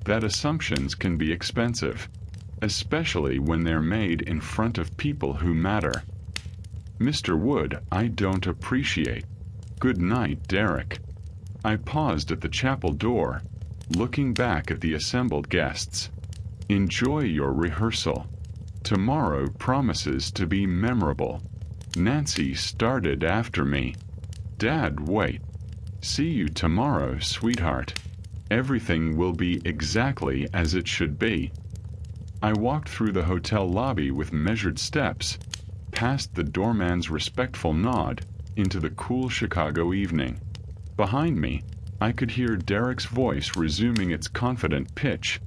"that assumptions can be expensive, especially when they're made in front of people who matter." "Mr. Wood, I don't appreciate." "Good night, Derek." I paused at the chapel door, looking back at the assembled guests. "Enjoy your rehearsal. Tomorrow promises to be memorable." Nancy started after me. "Dad, wait. See you tomorrow, sweetheart. Everything will be exactly as it should be." I walked through the hotel lobby with measured steps, past the doorman's respectful nod, into the cool Chicago evening. Behind me, I could hear Derek's voice resuming its confident pitch,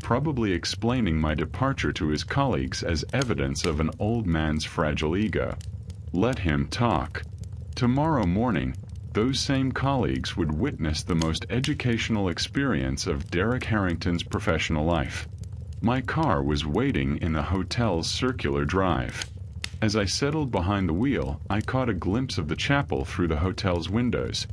probably explaining my departure to his colleagues as evidence of an old man's fragile ego. Let him talk. Tomorrow morning, those same colleagues would witness the most educational experience of Derek Harrington's professional life. My car was waiting in the hotel's circular drive. As I settled behind the wheel, I caught a glimpse of the chapel through the hotel's windows.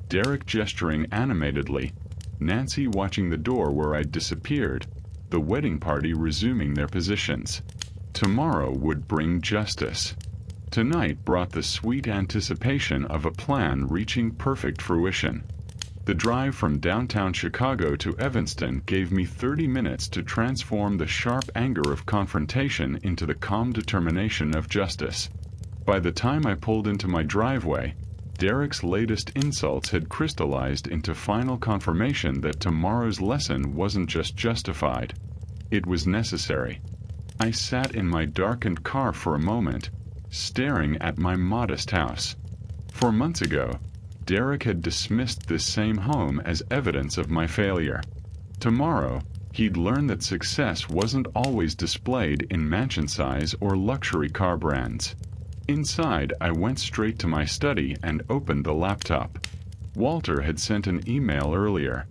Derek gesturing animatedly, Nancy watching the door where I'd disappeared, the wedding party resuming their positions. Tomorrow would bring justice. Tonight brought the sweet anticipation of a plan reaching perfect fruition. The drive from downtown Chicago to Evanston gave me 30 minutes to transform the sharp anger of confrontation into the calm determination of justice. By the time I pulled into my driveway, Derek's latest insults had crystallized into final confirmation that tomorrow's lesson wasn't just justified. It was necessary. I sat in my darkened car for a moment, staring at my modest house. 4 months ago, Derek had dismissed this same home as evidence of my failure. Tomorrow, he'd learn that success wasn't always displayed in mansion size or luxury car brands. Inside, I went straight to my study and opened the laptop. Walter had sent an email earlier.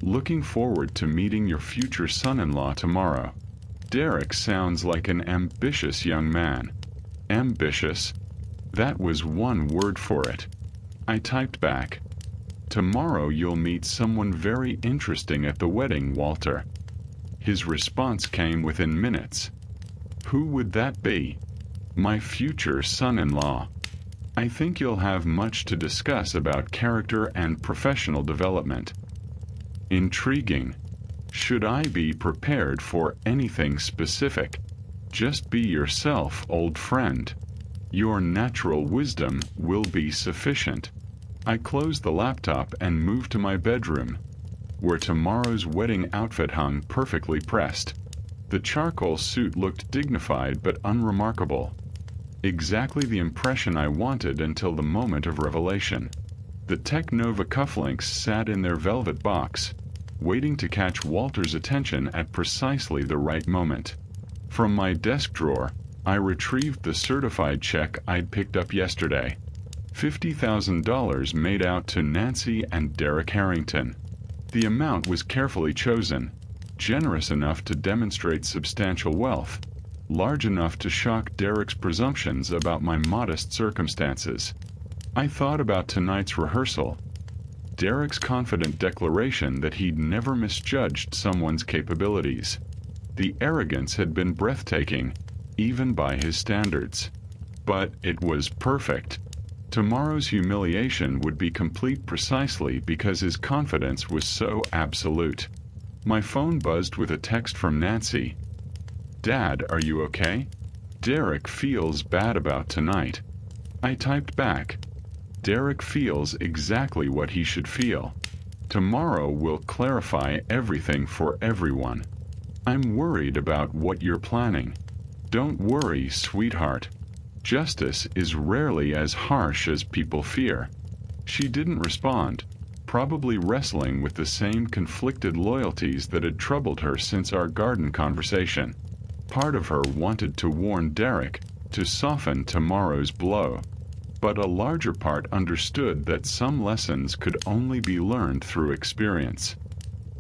"Looking forward to meeting your future son-in-law tomorrow." Derek sounds like an ambitious young man. Ambitious? That was one word for it. I typed back, "Tomorrow you'll meet someone very interesting at the wedding, Walter." His response came within minutes. "Who would that be?" "My future son-in-law. I think you'll have much to discuss about character and professional development." Intriguing. Should I be prepared for anything specific? Just be yourself, old friend. Your natural wisdom will be sufficient. I closed the laptop and moved to my bedroom, where tomorrow's wedding outfit hung perfectly pressed. The charcoal suit looked dignified but unremarkable. Exactly the impression I wanted until the moment of revelation. The Tech Nova cufflinks sat in their velvet box, waiting to catch Walter's attention at precisely the right moment. From my desk drawer, I retrieved the certified check I'd picked up yesterday. $50,000 made out to Nancy and Derek Harrington. The amount was carefully chosen, generous enough to demonstrate substantial wealth, large enough to shock Derek's presumptions about my modest circumstances. I thought about tonight's rehearsal, Derek's confident declaration that he'd never misjudged someone's capabilities. The arrogance had been breathtaking, even by his standards. But it was perfect. Tomorrow's humiliation would be complete precisely because his confidence was so absolute. My phone buzzed with a text from Nancy. "Dad, are you okay? Derek feels bad about tonight." I typed back, Derek feels exactly what he should feel. Tomorrow will clarify everything for everyone. I'm worried about what you're planning. Don't worry, sweetheart. Justice is rarely as harsh as people fear. She didn't respond, probably wrestling with the same conflicted loyalties that had troubled her since our garden conversation. Part of her wanted to warn Derek, to soften tomorrow's blow. But a larger part understood that some lessons could only be learned through experience.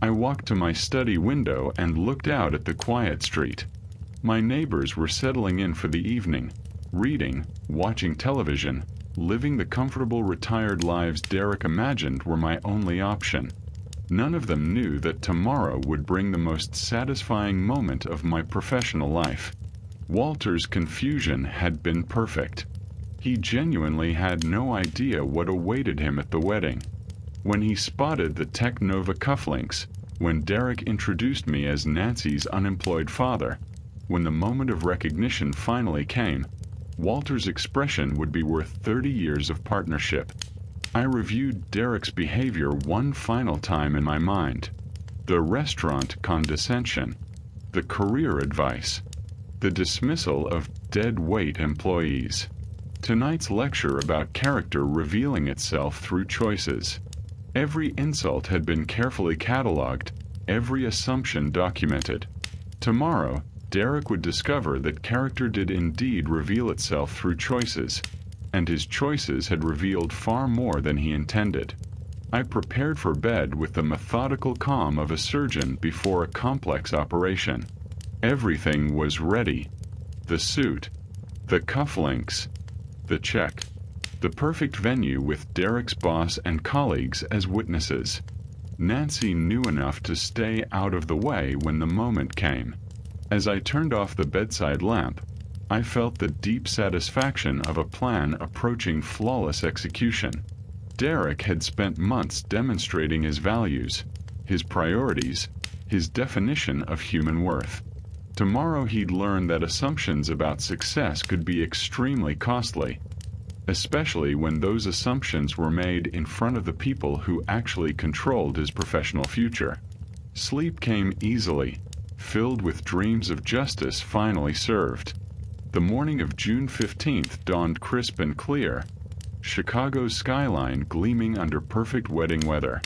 I walked to my study window and looked out at the quiet street. My neighbors were settling in for the evening, reading, watching television, living the comfortable retired lives Derek imagined were my only option. None of them knew that tomorrow would bring the most satisfying moment of my professional life. Walter's confusion had been perfect. He genuinely had no idea what awaited him at the wedding. When he spotted the Tech Nova cufflinks, when Derek introduced me as Nancy's unemployed father, when the moment of recognition finally came, Walter's expression would be worth 30 years of partnership. I reviewed Derek's behavior one final time in my mind. The restaurant condescension, the career advice, the dismissal of dead-weight employees. Tonight's lecture about character revealing itself through choices. Every insult had been carefully cataloged, every assumption documented. Tomorrow, Derek would discover that character did indeed reveal itself through choices, and his choices had revealed far more than he intended. I prepared for bed with the methodical calm of a surgeon before a complex operation. Everything was ready. The suit, the cufflinks, the check. The perfect venue with Derek's boss and colleagues as witnesses. Nancy knew enough to stay out of the way when the moment came. As I turned off the bedside lamp, I felt the deep satisfaction of a plan approaching flawless execution. Derek had spent months demonstrating his values, his priorities, his definition of human worth. Tomorrow he'd learn that assumptions about success could be extremely costly, especially when those assumptions were made in front of the people who actually controlled his professional future. Sleep came easily, filled with dreams of justice finally served. The morning of June 15th dawned crisp and clear, Chicago's skyline gleaming under perfect wedding weather.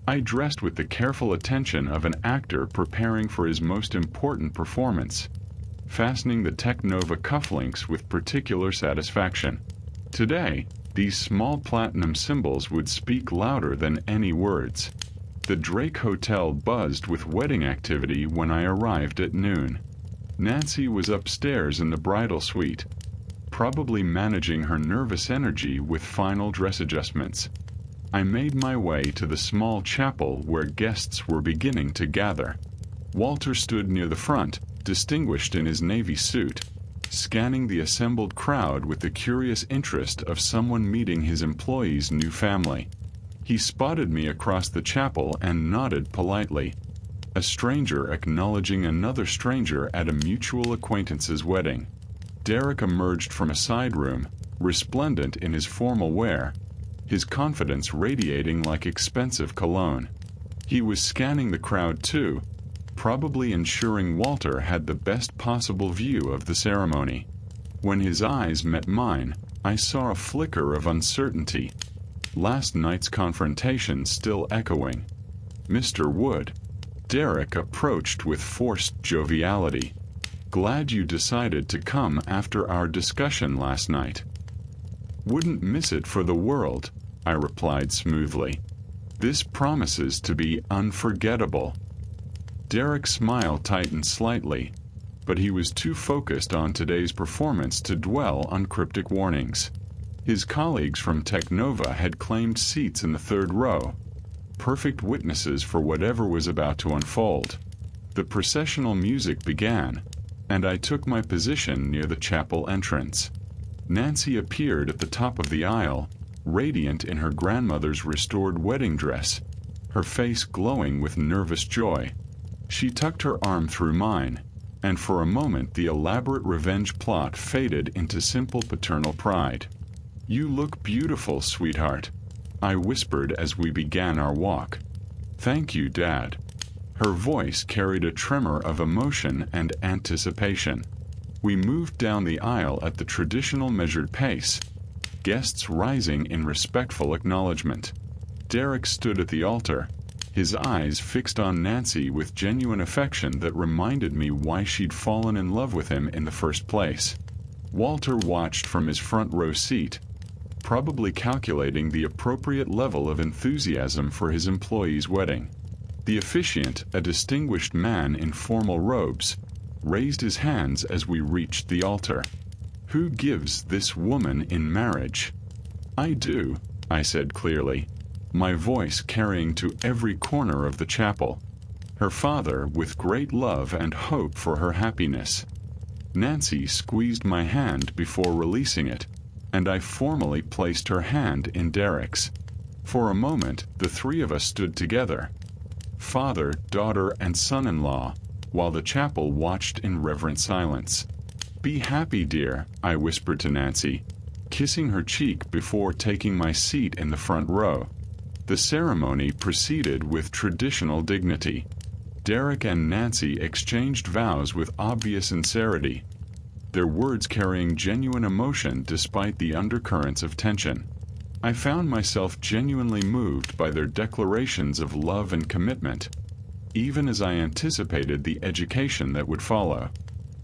I dressed with the careful attention of an actor preparing for his most important performance, fastening the Tech Nova cufflinks with particular satisfaction. Today, these small platinum symbols would speak louder than any words. The Drake Hotel buzzed with wedding activity when I arrived at noon. Nancy was upstairs in the bridal suite, probably managing her nervous energy with final dress adjustments. I made my way to the small chapel where guests were beginning to gather. Walter stood near the front, distinguished in his navy suit, scanning the assembled crowd with the curious interest of someone meeting his employee's new family. He spotted me across the chapel and nodded politely, a stranger acknowledging another stranger at a mutual acquaintance's wedding. Derek emerged from a side room, resplendent in his formal wear, his confidence radiating like expensive cologne. He was scanning the crowd too, probably ensuring Walter had the best possible view of the ceremony. When his eyes met mine, I saw a flicker of uncertainty. Last night's confrontation still echoing. Mr. Wood. Derek approached with forced joviality. Glad you decided to come after our discussion last night. Wouldn't miss it for the world, I replied smoothly. This promises to be unforgettable. Derek's smile tightened slightly, but he was too focused on today's performance to dwell on cryptic warnings. His colleagues from Tech Nova had claimed seats in the third row, perfect witnesses for whatever was about to unfold. The processional music began, and I took my position near the chapel entrance. Nancy appeared at the top of the aisle, radiant in her grandmother's restored wedding dress, her face glowing with nervous joy. She tucked her arm through mine, and for a moment the elaborate revenge plot faded into simple paternal pride. "You look beautiful, sweetheart," I whispered as we began our walk. "Thank you, Dad." Her voice carried a tremor of emotion and anticipation. We moved down the aisle at the traditional measured pace, guests rising in respectful acknowledgement. Derek stood at the altar, his eyes fixed on Nancy with genuine affection that reminded me why she'd fallen in love with him in the first place. Walter watched from his front row seat, probably calculating the appropriate level of enthusiasm for his employee's wedding. The officiant, a distinguished man in formal robes, raised his hands as we reached the altar. "Who gives this woman in marriage?" "I do," I said clearly, my voice carrying to every corner of the chapel. "Her father, with great love and hope for her happiness." Nancy squeezed my hand before releasing it, and I formally placed her hand in Derek's. For a moment, the three of us stood together, father, daughter, and son-in-law, while the chapel watched in reverent silence. "Be happy, dear," I whispered to Nancy, kissing her cheek before taking my seat in the front row. The ceremony proceeded with traditional dignity. Derek and Nancy exchanged vows with obvious sincerity, their words carrying genuine emotion despite the undercurrents of tension. I found myself genuinely moved by their declarations of love and commitment, even as I anticipated the education that would follow.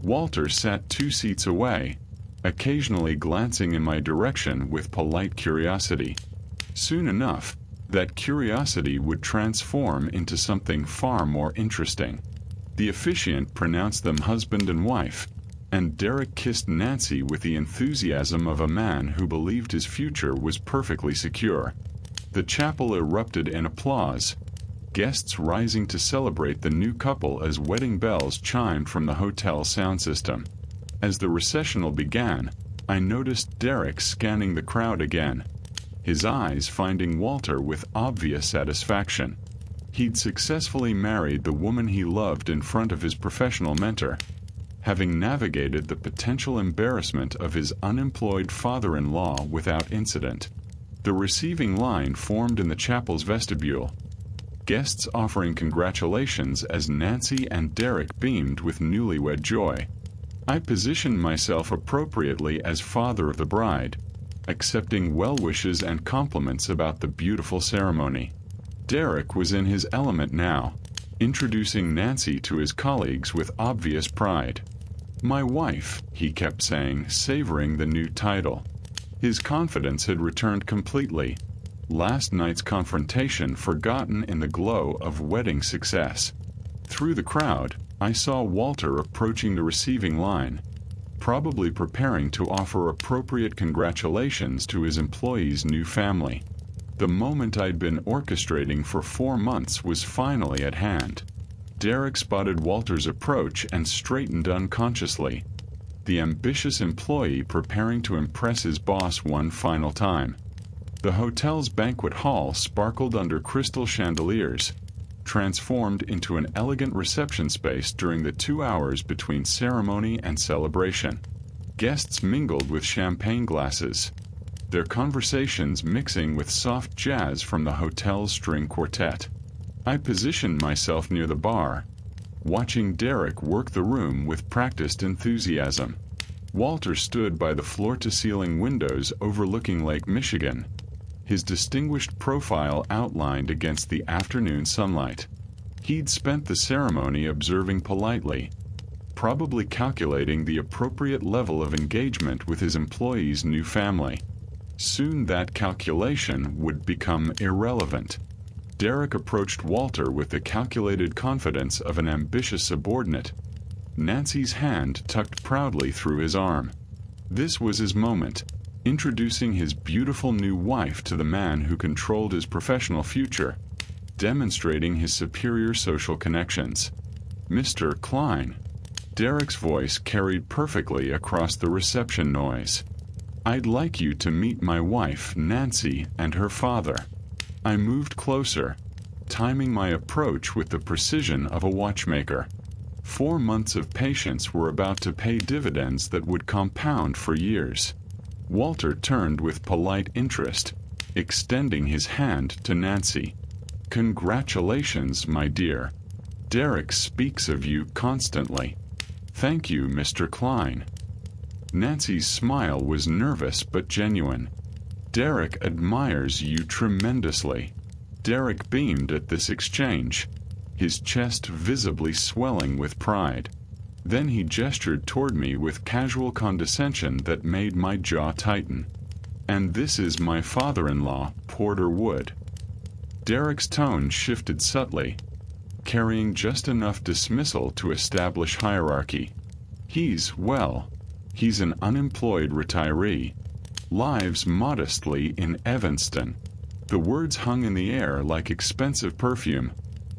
Walter sat 2 seats away, occasionally glancing in my direction with polite curiosity. Soon enough, that curiosity would transform into something far more interesting. The officiant pronounced them husband and wife, and Derek kissed Nancy with the enthusiasm of a man who believed his future was perfectly secure. The chapel erupted in applause, guests rising to celebrate the new couple as wedding bells chimed from the hotel sound system. As the recessional began, I noticed Derek scanning the crowd again, his eyes finding Walter with obvious satisfaction. He'd successfully married the woman he loved in front of his professional mentor, having navigated the potential embarrassment of his unemployed father-in-law without incident. The receiving line formed in the chapel's vestibule, guests offering congratulations as Nancy and Derek beamed with newlywed joy. I positioned myself appropriately as father of the bride, accepting well wishes and compliments about the beautiful ceremony. Derek was in his element now, introducing Nancy to his colleagues with obvious pride. "My wife," he kept saying, savoring the new title. His confidence had returned completely, last night's confrontation forgotten in the glow of wedding success. Through the crowd, I saw Walter approaching the receiving line, probably preparing to offer appropriate congratulations to his employee's new family. The moment I'd been orchestrating for 4 months was finally at hand. Derek spotted Walter's approach and straightened unconsciously, the ambitious employee preparing to impress his boss one final time. The hotel's banquet hall sparkled under crystal chandeliers, transformed into an elegant reception space during the 2 hours between ceremony and celebration. Guests mingled with champagne glasses, their conversations mixing with soft jazz from the hotel's string quartet. I positioned myself near the bar, watching Derek work the room with practiced enthusiasm. Walter stood by the floor-to-ceiling windows overlooking Lake Michigan, his distinguished profile outlined against the afternoon sunlight. He'd spent the ceremony observing politely, probably calculating the appropriate level of engagement with his employee's new family. Soon that calculation would become irrelevant. Derek approached Walter with the calculated confidence of an ambitious subordinate, Nancy's hand tucked proudly through his arm. This was his moment, introducing his beautiful new wife to the man who controlled his professional future, demonstrating his superior social connections. "Mr. Klein." Derek's voice carried perfectly across the reception noise. "I'd like you to meet my wife, Nancy, and her father." I moved closer, timing my approach with the precision of a watchmaker. 4 months of patience were about to pay dividends that would compound for years. Walter turned with polite interest, extending his hand to Nancy. "Congratulations, my dear. Derek speaks of you constantly." "Thank you, Mr. Klein." Nancy's smile was nervous but genuine. "Derek admires you tremendously." Derek beamed at this exchange, his chest visibly swelling with pride. Then he gestured toward me with casual condescension that made my jaw tighten. "And this is my father-in-law, Porter Wood." Derek's tone shifted subtly, carrying just enough dismissal to establish hierarchy. He's an unemployed retiree. Lives modestly in Evanston." The words hung in the air like expensive perfume,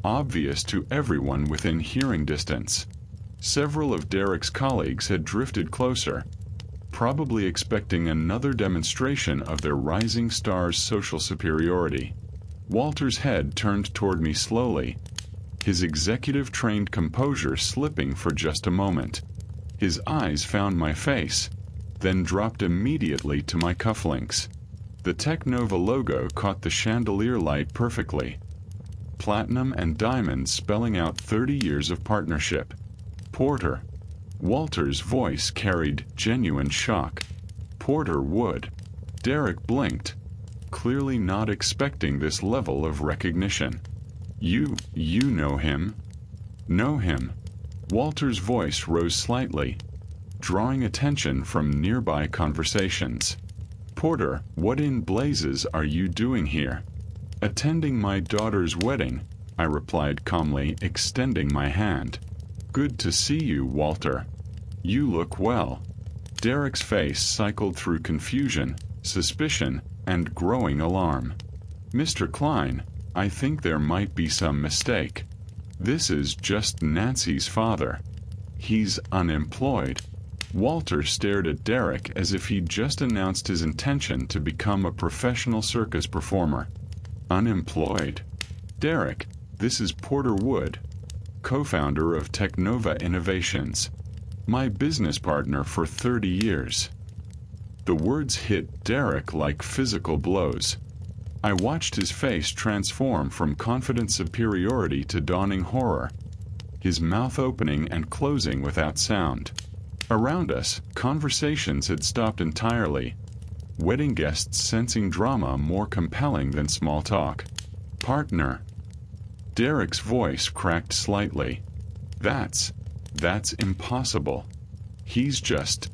obvious to everyone within hearing distance. Several of Derek's colleagues had drifted closer, probably expecting another demonstration of their rising star's social superiority. Walter's head turned toward me slowly, his executive-trained composure slipping for just a moment. His eyes found my face, then dropped immediately to my cufflinks. The Technova logo caught the chandelier light perfectly, platinum and diamonds spelling out 30 years of partnership. "Porter." Walter's voice carried genuine shock. "Porter Wood." Derek blinked, clearly not expecting this level of recognition. You know him?" "Know him." Walter's voice rose slightly, drawing attention from nearby conversations. "Porter, what in blazes are you doing here?" "Attending my daughter's wedding," I replied calmly, extending my hand. "Good to see you, Walter. You look well." Derek's face cycled through confusion, suspicion, and growing alarm. "Mr. Klein, I think there might be some mistake. This is just Nancy's father. He's unemployed." Walter stared at Derek as if he'd just announced his intention to become a professional circus performer. "Unemployed? Derek, this is Porter Wood, co-founder of Technova Innovations. My business partner for 30 years. The words hit Derek like physical blows. I watched his face transform from confident superiority to dawning horror, his mouth opening and closing without sound. Around us, conversations had stopped entirely, wedding guests sensing drama more compelling than small talk. "Partner." Derek's voice cracked slightly. That's impossible. He's just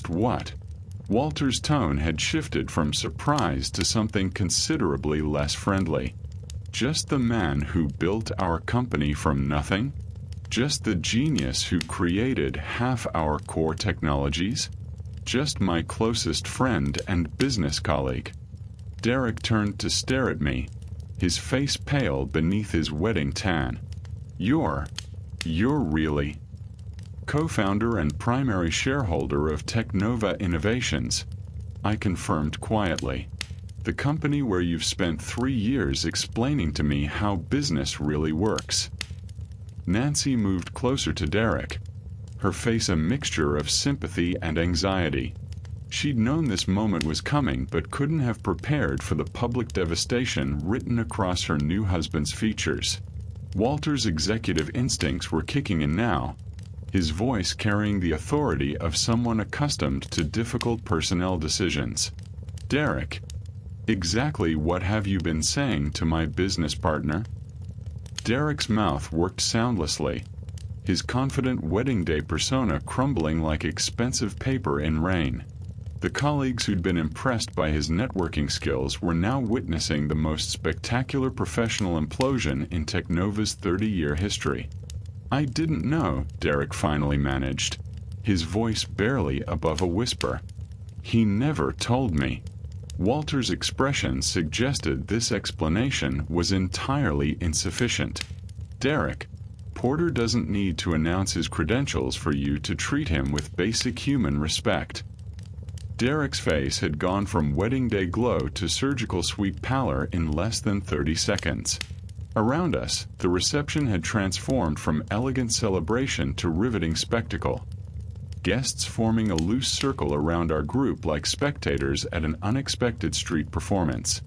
what?" Walter's tone had shifted from surprise to something considerably less friendly. "Just the man who built our company from nothing? Just the genius who created half our core technologies? Just my closest friend and business colleague." Derek turned to stare at me, his face pale beneath his wedding tan. You're really co-founder and primary shareholder of Technova Innovations," I confirmed quietly. "The company where you've spent 3 years explaining to me how business really works." Nancy moved closer to Derek, her face a mixture of sympathy and anxiety. She'd known this moment was coming but couldn't have prepared for the public devastation written across her new husband's features. Walter's executive instincts were kicking in now, his voice carrying the authority of someone accustomed to difficult personnel decisions. "Derek, exactly what have you been saying to my business partner?" Derek's mouth worked soundlessly, his confident wedding day persona crumbling like expensive paper in rain. The colleagues who'd been impressed by his networking skills were now witnessing the most spectacular professional implosion in Technova's 30-year history. "I didn't know," Derek finally managed, his voice barely above a whisper. "He never told me." Walter's expression suggested this explanation was entirely insufficient. "Derek, Porter doesn't need to announce his credentials for you to treat him with basic human respect." Derek's face had gone from wedding day glow to surgical sweep pallor in less than 30 seconds. Around us, the reception had transformed from elegant celebration to riveting spectacle. guests forming a loose circle around our group like spectators at an unexpected street performance.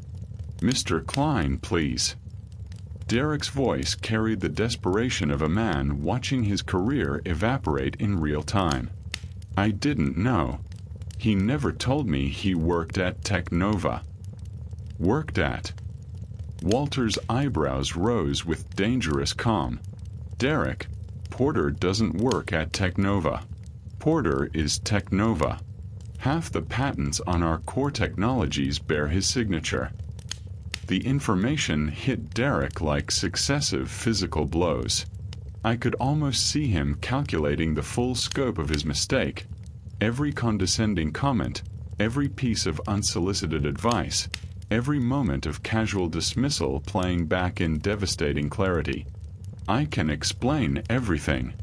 "Mr. Klein, please." Derek's voice carried the desperation of a man watching his career evaporate in real time. I didn't know. He never told me he worked at Technova. Worked at? Walter's eyebrows rose with dangerous calm. "Derek, Porter doesn't work at Technova. Porter is Technova. Half the patents on our core technologies bear his signature." The information hit Derek like successive physical blows. I could almost see him calculating the full scope of his mistake. Every condescending comment, every piece of unsolicited advice, every moment of casual dismissal playing back in devastating clarity. "I can explain everything."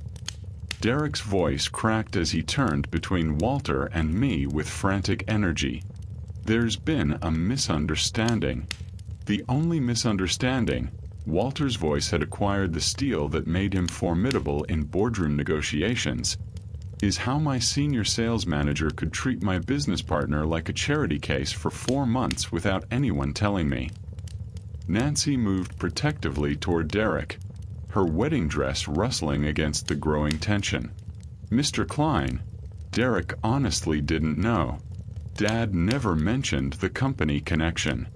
Derek's voice cracked as he turned between Walter and me with frantic energy. "There's been a misunderstanding." The only misunderstanding, Walter's voice had acquired the steel that made him formidable in boardroom negotiations, is how my senior sales manager could treat my business partner like a charity case for 4 months without anyone telling me. Nancy moved protectively toward Derek, her wedding dress rustling against the growing tension. "Mr. Klein, Derek honestly didn't know. Dad never mentioned the company connection."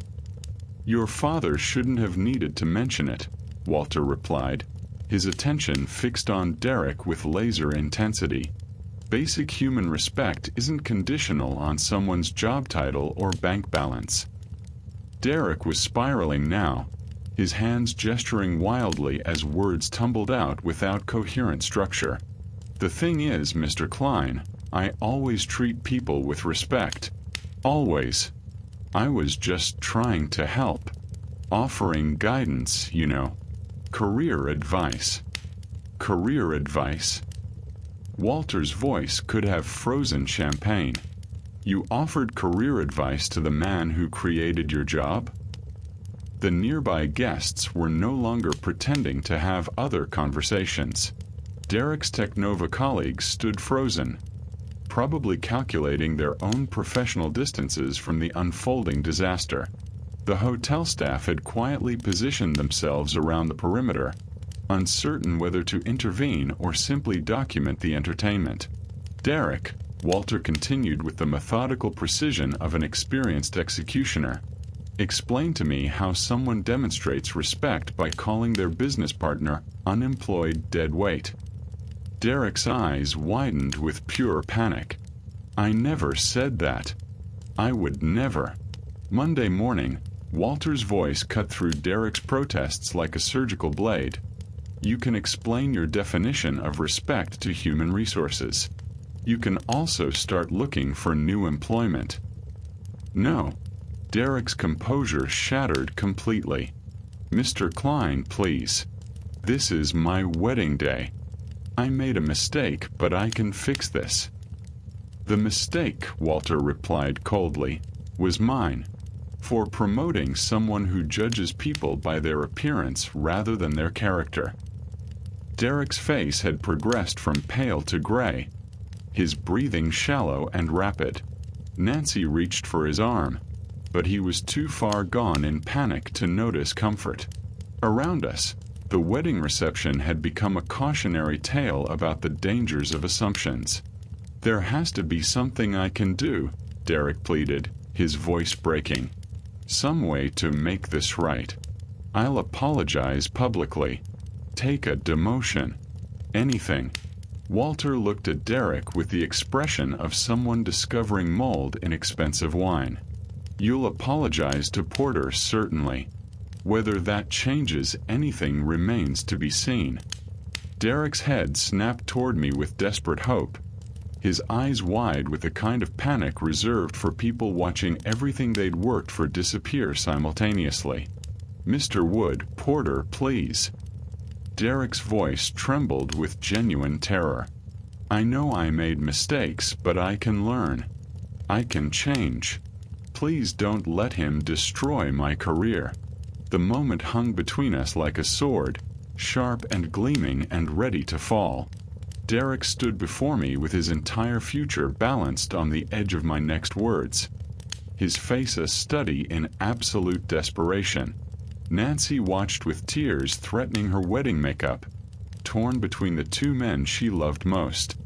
"Your father shouldn't have needed to mention it," Walter replied, his attention fixed on Derek with laser intensity. "Basic human respect isn't conditional on someone's job title or bank balance." Derek was spiraling now, his hands gesturing wildly as words tumbled out without coherent structure. "The thing is, Mr. Klein, I always treat people with respect. Always. I was just trying to help. Offering guidance, you know. Career advice." "Career advice?" Walter's voice could have frozen champagne. "You offered career advice to the man who created your job?" The nearby guests were no longer pretending to have other conversations. Derek's Technova colleagues stood frozen, probably calculating their own professional distances from the unfolding disaster. The hotel staff had quietly positioned themselves around the perimeter, uncertain whether to intervene or simply document the entertainment. "Derek," Walter continued with the methodical precision of an experienced executioner, "explain to me how someone demonstrates respect by calling their business partner unemployed dead weight." Derek's eyes widened with pure panic. "I never said that. I would never." Monday morning, Walter's voice cut through Derek's protests like a surgical blade. "You can explain your definition of respect to human resources. You can also start looking for new employment." "No." Derek's composure shattered completely. "Mr. Klein, please. This is my wedding day. I made a mistake, but I can fix this." "The mistake," Walter replied coldly, "was mine. For promoting someone who judges people by their appearance rather than their character." Derek's face had progressed from pale to gray, his breathing shallow and rapid. Nancy reached for his arm, but he was too far gone in panic to notice comfort. Around us, the wedding reception had become a cautionary tale about the dangers of assumptions. "There has to be something I can do," Derek pleaded, his voice breaking. "Some way to make this right. I'll apologize publicly. Take a demotion. Anything." Walter looked at Derek with the expression of someone discovering mold in expensive wine. "You'll apologize to Porter, certainly. Whether that changes anything remains to be seen." Derek's head snapped toward me with desperate hope, his eyes wide with the kind of panic reserved for people watching everything they'd worked for disappear simultaneously. "Mr. Wood, Porter, please." Derek's voice trembled with genuine terror. "I know I made mistakes, but I can learn. I can change. Please don't let him destroy my career." The moment hung between us like a sword, sharp and gleaming and ready to fall. Derek stood before me with his entire future balanced on the edge of my next words, his face a study in absolute desperation. Nancy watched with tears threatening her wedding makeup, torn between the two men she loved most.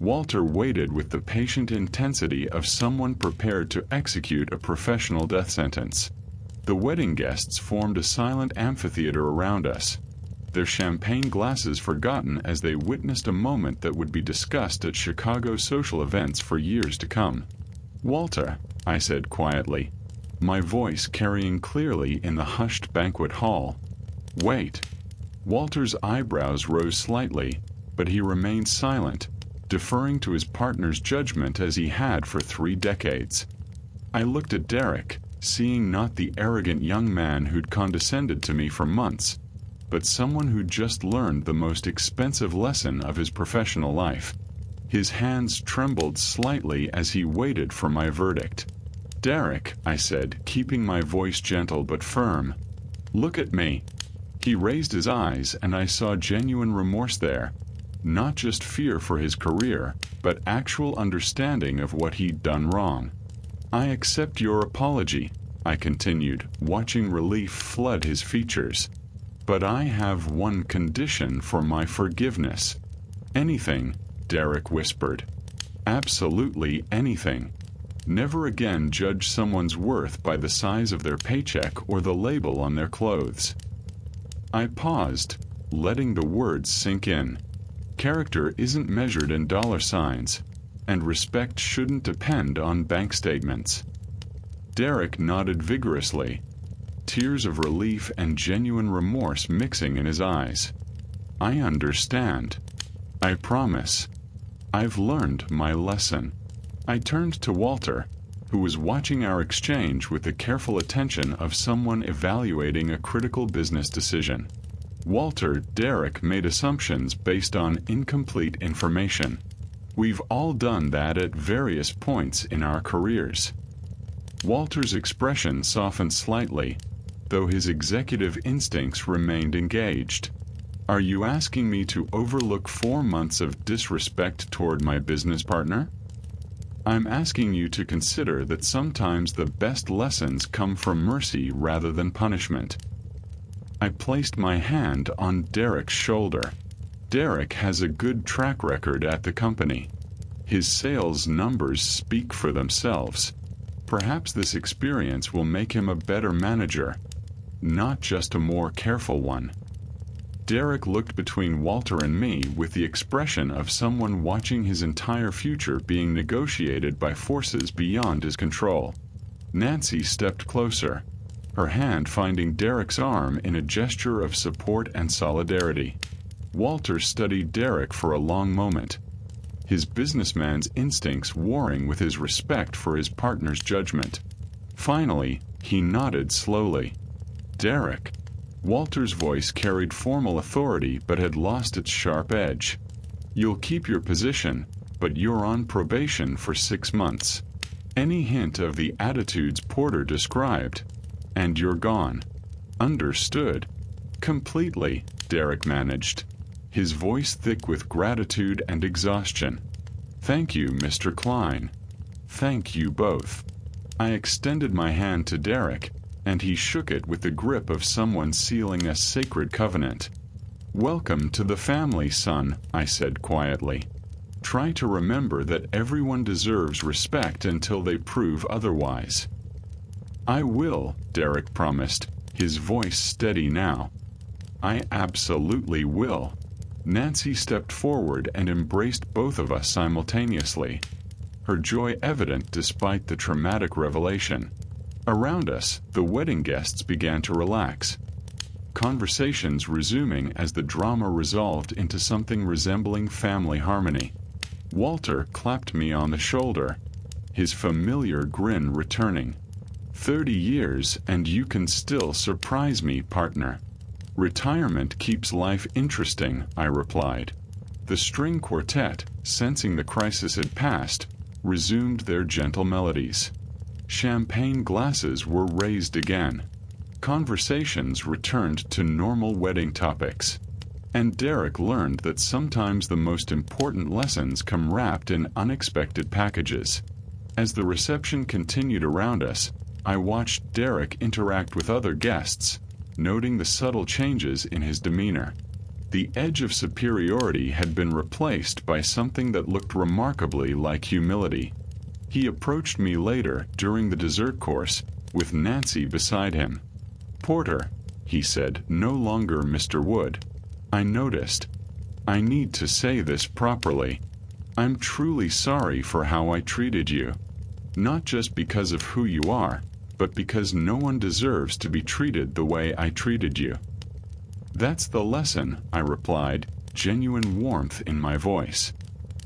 Walter waited with the patient intensity of someone prepared to execute a professional death sentence. The wedding guests formed a silent amphitheater around us, their champagne glasses forgotten as they witnessed a moment that would be discussed at Chicago social events for years to come. "Walter," I said quietly, my voice carrying clearly in the hushed banquet hall. "Wait." Walter's eyebrows rose slightly, but he remained silent, deferring to his partner's judgment as he had for 3 decades. I looked at Derek, seeing not the arrogant young man who'd condescended to me for months, but someone who'd just learned the most expensive lesson of his professional life. His hands trembled slightly as he waited for my verdict. "Derek," I said, keeping my voice gentle but firm, "look at me." He raised his eyes and I saw genuine remorse there, not just fear for his career, but actual understanding of what he'd done wrong. "I accept your apology," I continued, watching relief flood his features. "But I have one condition for my forgiveness." "Anything," Derek whispered. "Absolutely anything. Never again judge someone's worth by the size of their paycheck or the label on their clothes." I paused, letting the words sink in. Character isn't measured in dollar signs, and respect shouldn't depend on bank statements. Derek nodded vigorously, tears of relief and genuine remorse mixing in his eyes. "I understand. I promise. I've learned my lesson." I turned to Walter, who was watching our exchange with the careful attention of someone evaluating a critical business decision. "Walter, Derek made assumptions based on incomplete information. We've all done that at various points in our careers." Walter's expression softened slightly, though his executive instincts remained engaged. "Are you asking me to overlook 4 months of disrespect toward my business partner?" "I'm asking you to consider that sometimes the best lessons come from mercy rather than punishment." I placed my hand on Derek's shoulder. Derek has a good track record at the company. His sales numbers speak for themselves. Perhaps this experience will make him a better manager, not just a more careful one. Derek looked between Walter and me with the expression of someone watching his entire future being negotiated by forces beyond his control. Nancy stepped closer, her hand finding Derek's arm in a gesture of support and solidarity. Walter studied Derek for a long moment, his businessman's instincts warring with his respect for his partner's judgment. Finally, he nodded slowly. "Derek." Walter's voice carried formal authority but had lost its sharp edge. "You'll keep your position, but you're on probation for 6 months. Any hint of the attitudes Porter described, and you're gone." "Understood." "Completely," Derek managed, his voice thick with gratitude and exhaustion. "Thank you, Mr. Klein. Thank you both." I extended my hand to Derek, and he shook it with the grip of someone sealing a sacred covenant. "Welcome to the family, son," I said quietly. "Try to remember that everyone deserves respect until they prove otherwise." "I will," Derek promised, his voice steady now. "I absolutely will." Nancy stepped forward and embraced both of us simultaneously, her joy evident despite the traumatic revelation. Around us, the wedding guests began to relax, conversations resuming as the drama resolved into something resembling family harmony. Walter clapped me on the shoulder, his familiar grin returning. 30 years and you can still surprise me, partner." "Retirement keeps life interesting," I replied. The string quartet, sensing the crisis had passed, resumed their gentle melodies. Champagne glasses were raised again. Conversations returned to normal wedding topics. And Derek learned that sometimes the most important lessons come wrapped in unexpected packages. As the reception continued around us, I watched Derek interact with other guests, noting the subtle changes in his demeanor. The edge of superiority had been replaced by something that looked remarkably like humility. He approached me later, during the dessert course, with Nancy beside him. "Porter," he said, no longer Mr. Wood. I noticed. "I need to say this properly. I'm truly sorry for how I treated you. Not just because of who you are, but because no one deserves to be treated the way I treated you." "That's the lesson," I replied, genuine warmth in my voice.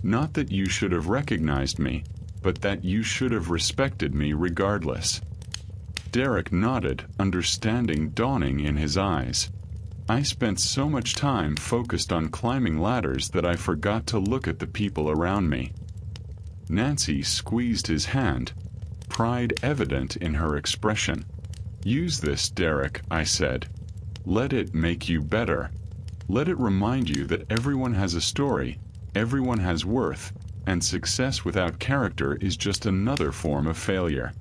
"Not that you should have recognized me, but that you should have respected me regardless." Derek nodded, understanding dawning in his eyes. I spent so much time focused on climbing ladders that I forgot to look at the people around me. Nancy squeezed his hand, pride evident in her expression. "Use this, Derek," I said. "Let it make you better. Let it remind you that everyone has a story, everyone has worth, and success without character is just another form of failure."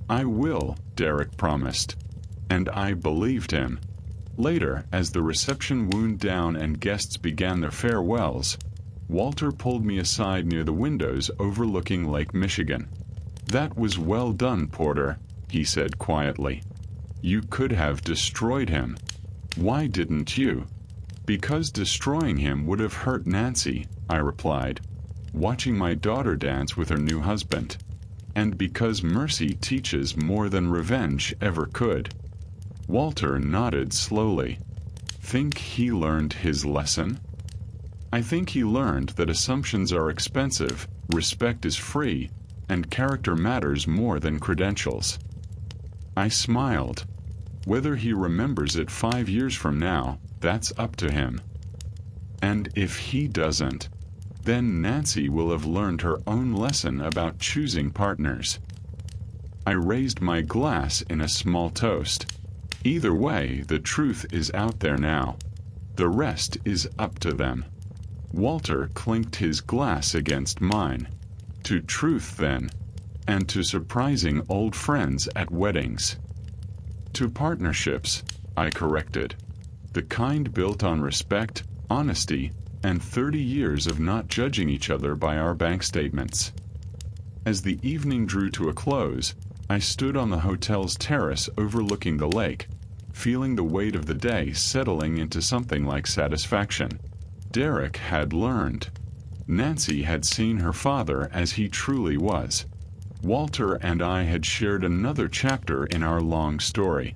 "I will," Derek promised. And I believed him. Later, as the reception wound down and guests began their farewells, Walter pulled me aside near the windows overlooking Lake Michigan. "That was well done, Porter," he said quietly. "You could have destroyed him. Why didn't you?" "Because destroying him would have hurt Nancy," I replied, watching my daughter dance with her new husband. "And because mercy teaches more than revenge ever could." Walter nodded slowly. "Think he learned his lesson?" "I think he learned that assumptions are expensive, respect is free, and character matters more than credentials." I smiled. "Whether he remembers it 5 years from now, that's up to him. And if he doesn't, then Nancy will have learned her own lesson about choosing partners." I raised my glass in a small toast. Either way, the truth is out there now. The rest is up to them. Walter clinked his glass against mine. "To truth, then, and to surprising old friends at weddings." "To partnerships," I corrected. "The kind built on respect, honesty, and 30 years of not judging each other by our bank statements." As the evening drew to a close, I stood on the hotel's terrace overlooking the lake, feeling the weight of the day settling into something like satisfaction. Derek had learned. Nancy had seen her father as he truly was. Walter and I had shared another chapter in our long story.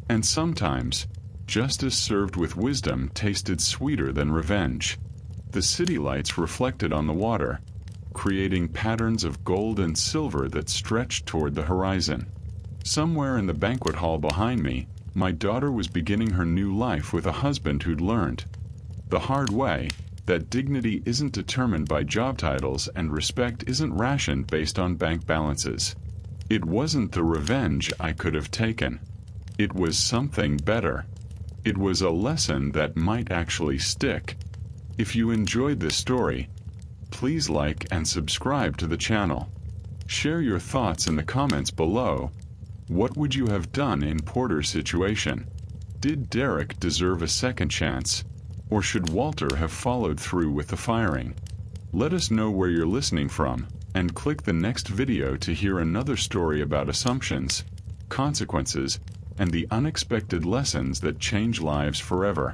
And sometimes, justice served with wisdom tasted sweeter than revenge. The city lights reflected on the water, creating patterns of gold and silver that stretched toward the horizon. Somewhere in the banquet hall behind me, my daughter was beginning her new life with a husband who'd learned the hard way that dignity isn't determined by job titles and respect isn't rationed based on bank balances. It wasn't the revenge I could have taken. It was something better. It was a lesson that might actually stick. If you enjoyed this story, please like and subscribe to the channel. Share your thoughts in the comments below. What would you have done in Porter's situation? Did Derek deserve a second chance? Or should Walter have followed through with the firing? Let us know where you're listening from, and click the next video to hear another story about assumptions, consequences, and the unexpected lessons that change lives forever.